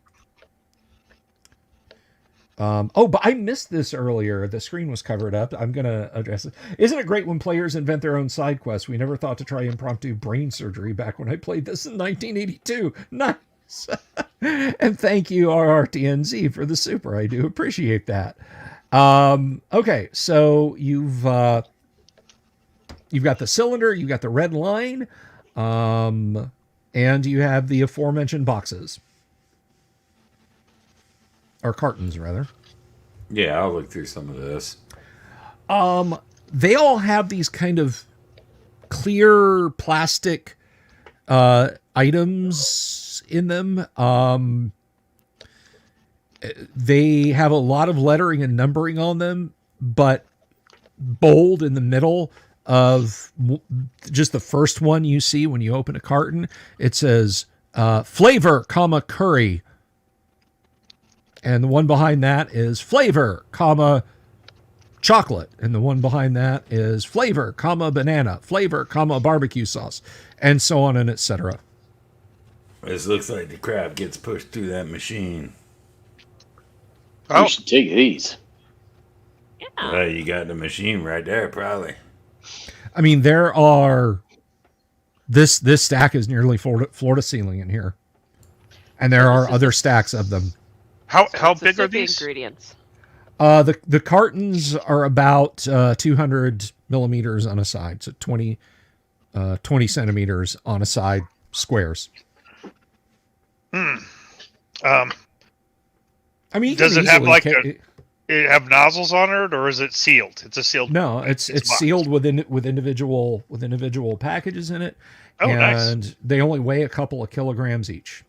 But I missed this earlier. The screen was covered up. I'm going to address it. Isn't it great when players invent their own side quests? We never thought to try impromptu brain surgery back when I played this in 1982. Nice. And thank you, RRTNZ, for the super. I do appreciate that. Okay, so you've got the cylinder, you've got the red line, and you have the aforementioned boxes. Or cartons, rather. Yeah, I'll look through some of this. They all have these kind of clear plastic items in them. They have a lot of lettering and numbering on them, but bold in the middle of just the first one you see when you open a carton. It says flavor, comma, curry. And the one behind that is flavor, comma, chocolate. And the one behind that is flavor, comma, banana, flavor, comma, barbecue sauce, and so on and etc. This looks like the crab gets pushed through that machine. Oh. You should take these. Yeah. Well, you got the machine right there, probably. I mean, there are this stack is nearly floor to ceiling in here, and there are other stacks of them. How It's big are the these? ingredients? The cartons are about 200 millimeters on a side, so 20 centimeters on a side, squares. Hmm. I mean, you Does can it have easily it have nozzles on it, or is it sealed? It's a sealed. No, it's box. sealed with individual packages in it. Oh, and nice. they only weigh a couple of kilograms each.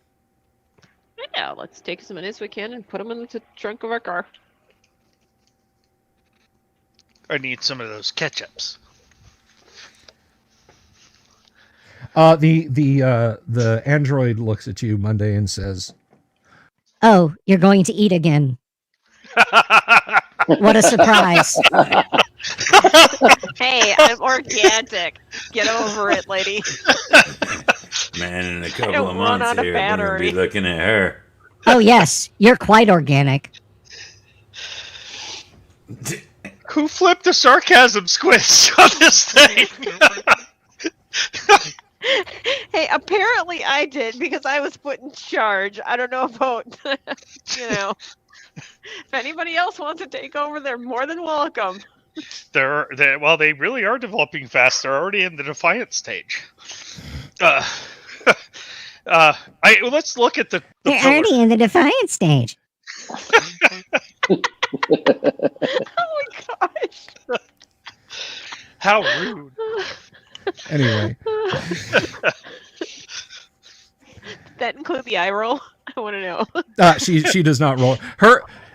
Yeah, let's take as many as we can and put them in the trunk of our car. I need some of those ketchups. The android looks at you Monday and says, Oh, you're going to eat again. What a surprise. Hey, I'm organic. Get over it, lady. Man, in a I couple don't of run months out of here, we're going to battery. be looking at her. Oh, yes, you're quite organic. Who flipped the sarcasm squish on this thing? Hey, apparently I did because I was put in charge. I don't know about, if anybody else wants to take over, they're more than welcome. They really are developing fast. They're already in the defiant stage. Let's look at the They're pillar. already in the defiant stage. Oh my gosh. How rude. anyway. That include the eye roll? I want to know. She does not roll.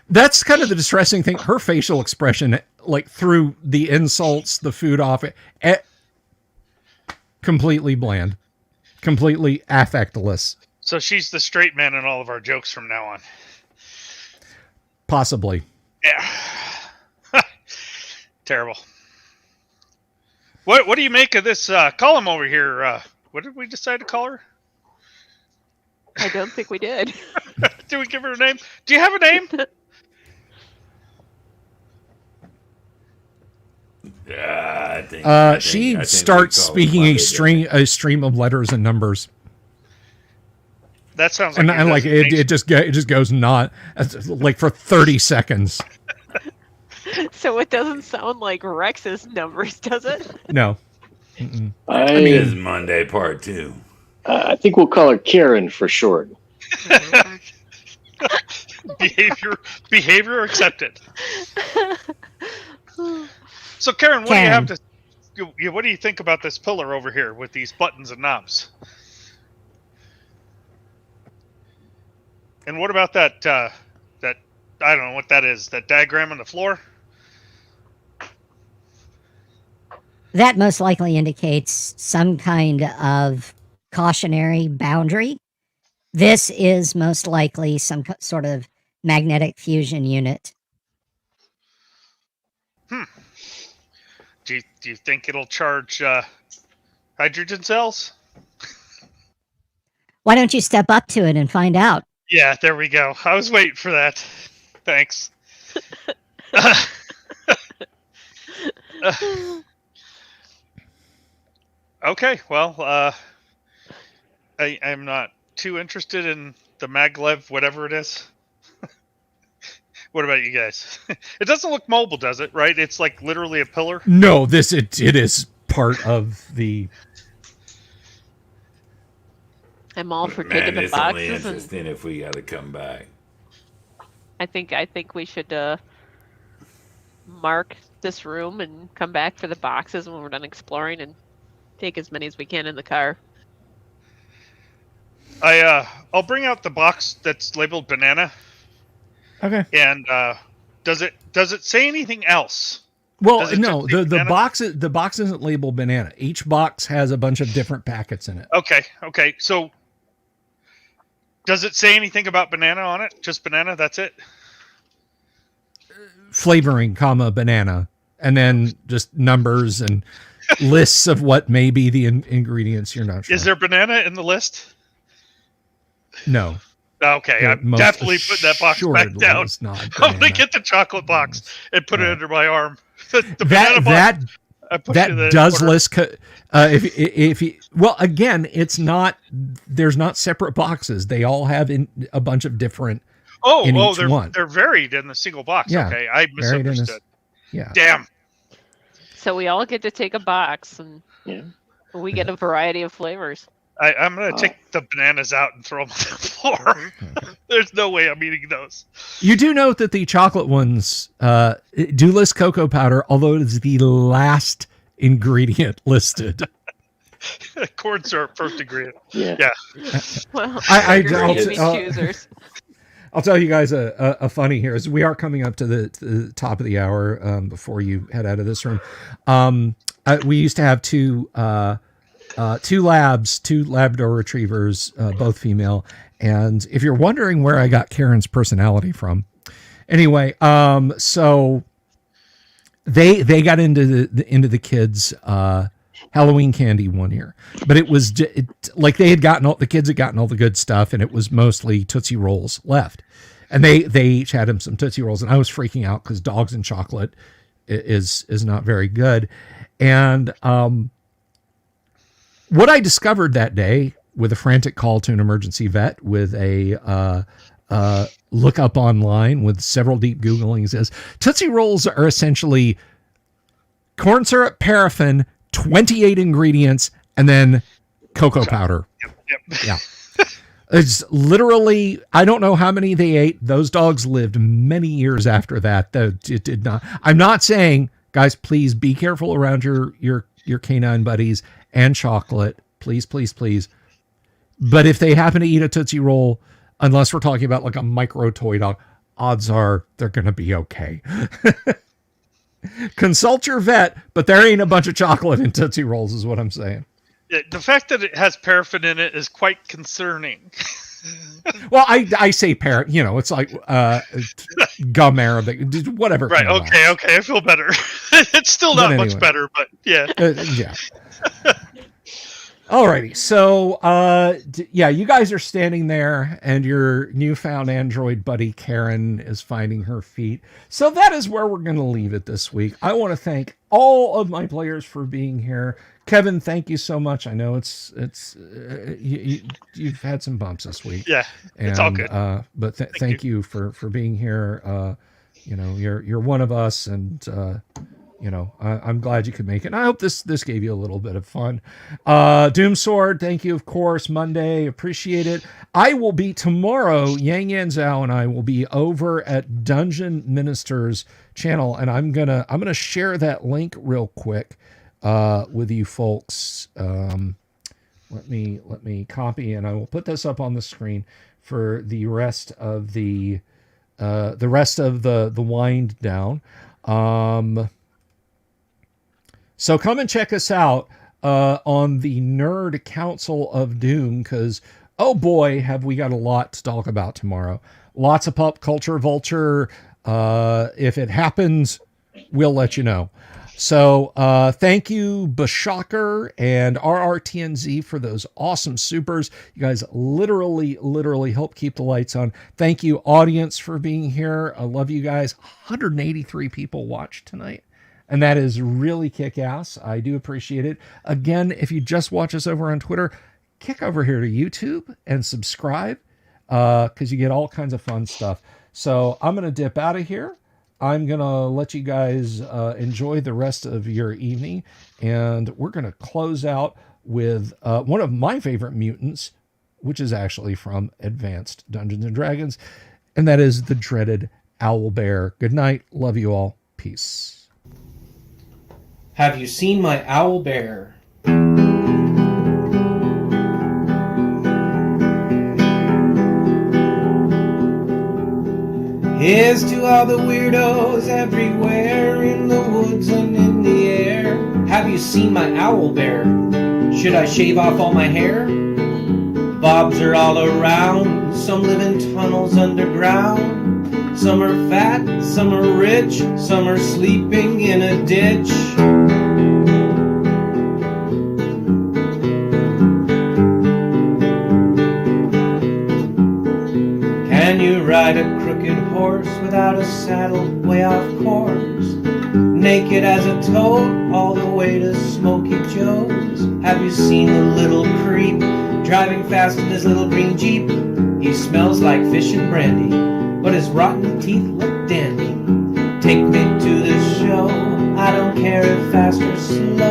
That's kind of the distressing thing. Her facial expression, like through the insults, the food off it, completely bland, completely affectless. So she's the straight man in all of our jokes from now on. Possibly. Yeah. Terrible. What do you make of this column over here? What did we decide to call her? I don't think we did. Did we give her a name? Do you have a name? I think She we starts call it speaking Monday, a stream of letters and numbers, That sounds like and like it just goes not like for 30 seconds. So it doesn't sound like Rex's numbers, does it? No. Mm-mm. It is Monday part 2. I think we'll call her Karen for short. behavior accepted. So Karen, what do you have to? What do you think about this pillar over here with these buttons and knobs? And what about that? That I don't know what that is. That diagram on the floor. That most likely indicates some kind of cautionary boundary. This is most likely some sort of magnetic fusion unit. Do you think it'll charge hydrogen cells? Why don't you step up to it and find out? Yeah, there we go. I was waiting for that. Thanks. Okay, well, I'm not too interested in the maglev, whatever it is. What about you guys? It doesn't look mobile, does it? Right? It's like literally a pillar. No, it is part of the. I'm all for Man, taking the it's only boxes, and interesting if we got to come back. I think we should mark this room and come back for the boxes when we're done exploring, and take as many as we can in the car. I'll bring out the box that's labeled banana. Okay. And does it say anything else Well, Does it no, just say the banana? box isn't labeled banana. Each box has a bunch of different packets in it. Okay. So, does it say anything about banana on it? Just banana? That's it. Flavoring, comma, banana, and then just numbers and lists of what may be the ingredients. You're not sure. Is there banana in the list? No. Okay, There I'm most definitely putting that box back assuredly down. is not I'm gonna banana. get the chocolate box and put it Right. under my arm. The banana that box. I push it in the that does corner. list. If you, well, again, it's not. There's not separate boxes. They all have a bunch of different. in each one. They're varied in the single box. Yeah, Okay, I varied in misunderstood. Yeah. Damn. So we all get to take a box, and Yeah. we get a variety of flavors. I'm gonna take the bananas out and throw them on the floor. There's no way I'm eating those. You do note that the chocolate ones do list cocoa powder, although it is the last ingredient listed. Corn syrup, first ingredient. Yeah. Well, I'll ingredient t- choosers. I'll tell you guys a funny here. As we are coming up to the top of the hour before you head out of this room. We used to have two Labrador retrievers, both female. And if you're wondering where I got Karen's personality from, anyway, so they got into the kids' Halloween candy one year, but it was like the kids had gotten all the good stuff, and it was mostly Tootsie Rolls left, and they each had him some Tootsie Rolls, and I was freaking out because dogs and chocolate is not very good, and what I discovered that day with a frantic call to an emergency vet with a look up online with several deep Googlings is Tootsie Rolls are essentially corn syrup, paraffin, 28 ingredients, and then cocoa powder. Yep. Yeah. It's literally, I don't know how many they ate. Those dogs lived many years after that. It did not. I'm not saying, guys, please be careful around your canine buddies and chocolate. Please, please, please. But if they happen to eat a Tootsie Roll, unless we're talking about like a micro toy dog, odds are they're going to be okay. Consult your vet, but there ain't a bunch of chocolate in Tootsie Rolls is what I'm saying. Yeah, the fact that it has paraffin in it is quite concerning. Well, I say parrot, it's like gum Arabic, whatever. Right, okay, I feel better. It's still not anyway. much better, but yeah. Yeah. Alrighty, so you guys are standing there, and your newfound android buddy Karen is finding her feet. So that is where we're going to leave it this week. I want to thank all of my players for being here. Kevin, thank you so much. I know you've had some bumps this week. Yeah, it's all good. But thank you for being here. You're one of us, and I'm glad you could make it. And I hope this gave you a little bit of fun. Doom Sword, thank you, of course. Monday, appreciate it. I will be tomorrow. Yang Yan Zhao and I will be over at Dungeon Minister's channel, and I'm gonna share that link real quick with you folks. Let me copy, and I will put this up on the screen for the rest of the wind down. So come and check us out on the Nerd Council of Doom, because, oh boy, have we got a lot to talk about tomorrow. Lots of pop culture vulture. If it happens, we'll let you know. So thank you, Bashaker and RRTNZ, for those awesome supers. You guys literally help keep the lights on. Thank you, audience, for being here. I love you guys. 183 people watched tonight, and that is really kick-ass. I do appreciate it. Again, if you just watch us over on Twitter, kick over here to YouTube and subscribe, because you get all kinds of fun stuff. So I'm going to dip out of here. I'm going to let you guys enjoy the rest of your evening, and we're going to close out with one of my favorite mutants, which is actually from Advanced Dungeons & Dragons, and that is the dreaded Owlbear. Good night. Love you all. Peace. Have you seen my owlbear? Here's to all the weirdos everywhere, in the woods and in the air. Have you seen my owl bear? Should I shave off all my hair? Bobs are all around, some live in tunnels underground. Some are fat, some are rich, some are sleeping in a ditch. Can you ride a crooked horse without a saddle, way off course? Naked as a toad, all the way to Smoky Joe's. Have you seen the little creep driving fast in his little green Jeep? He smells like fish and brandy, but his rotten teeth look dandy. Take me to the show, I don't care if fast or slow.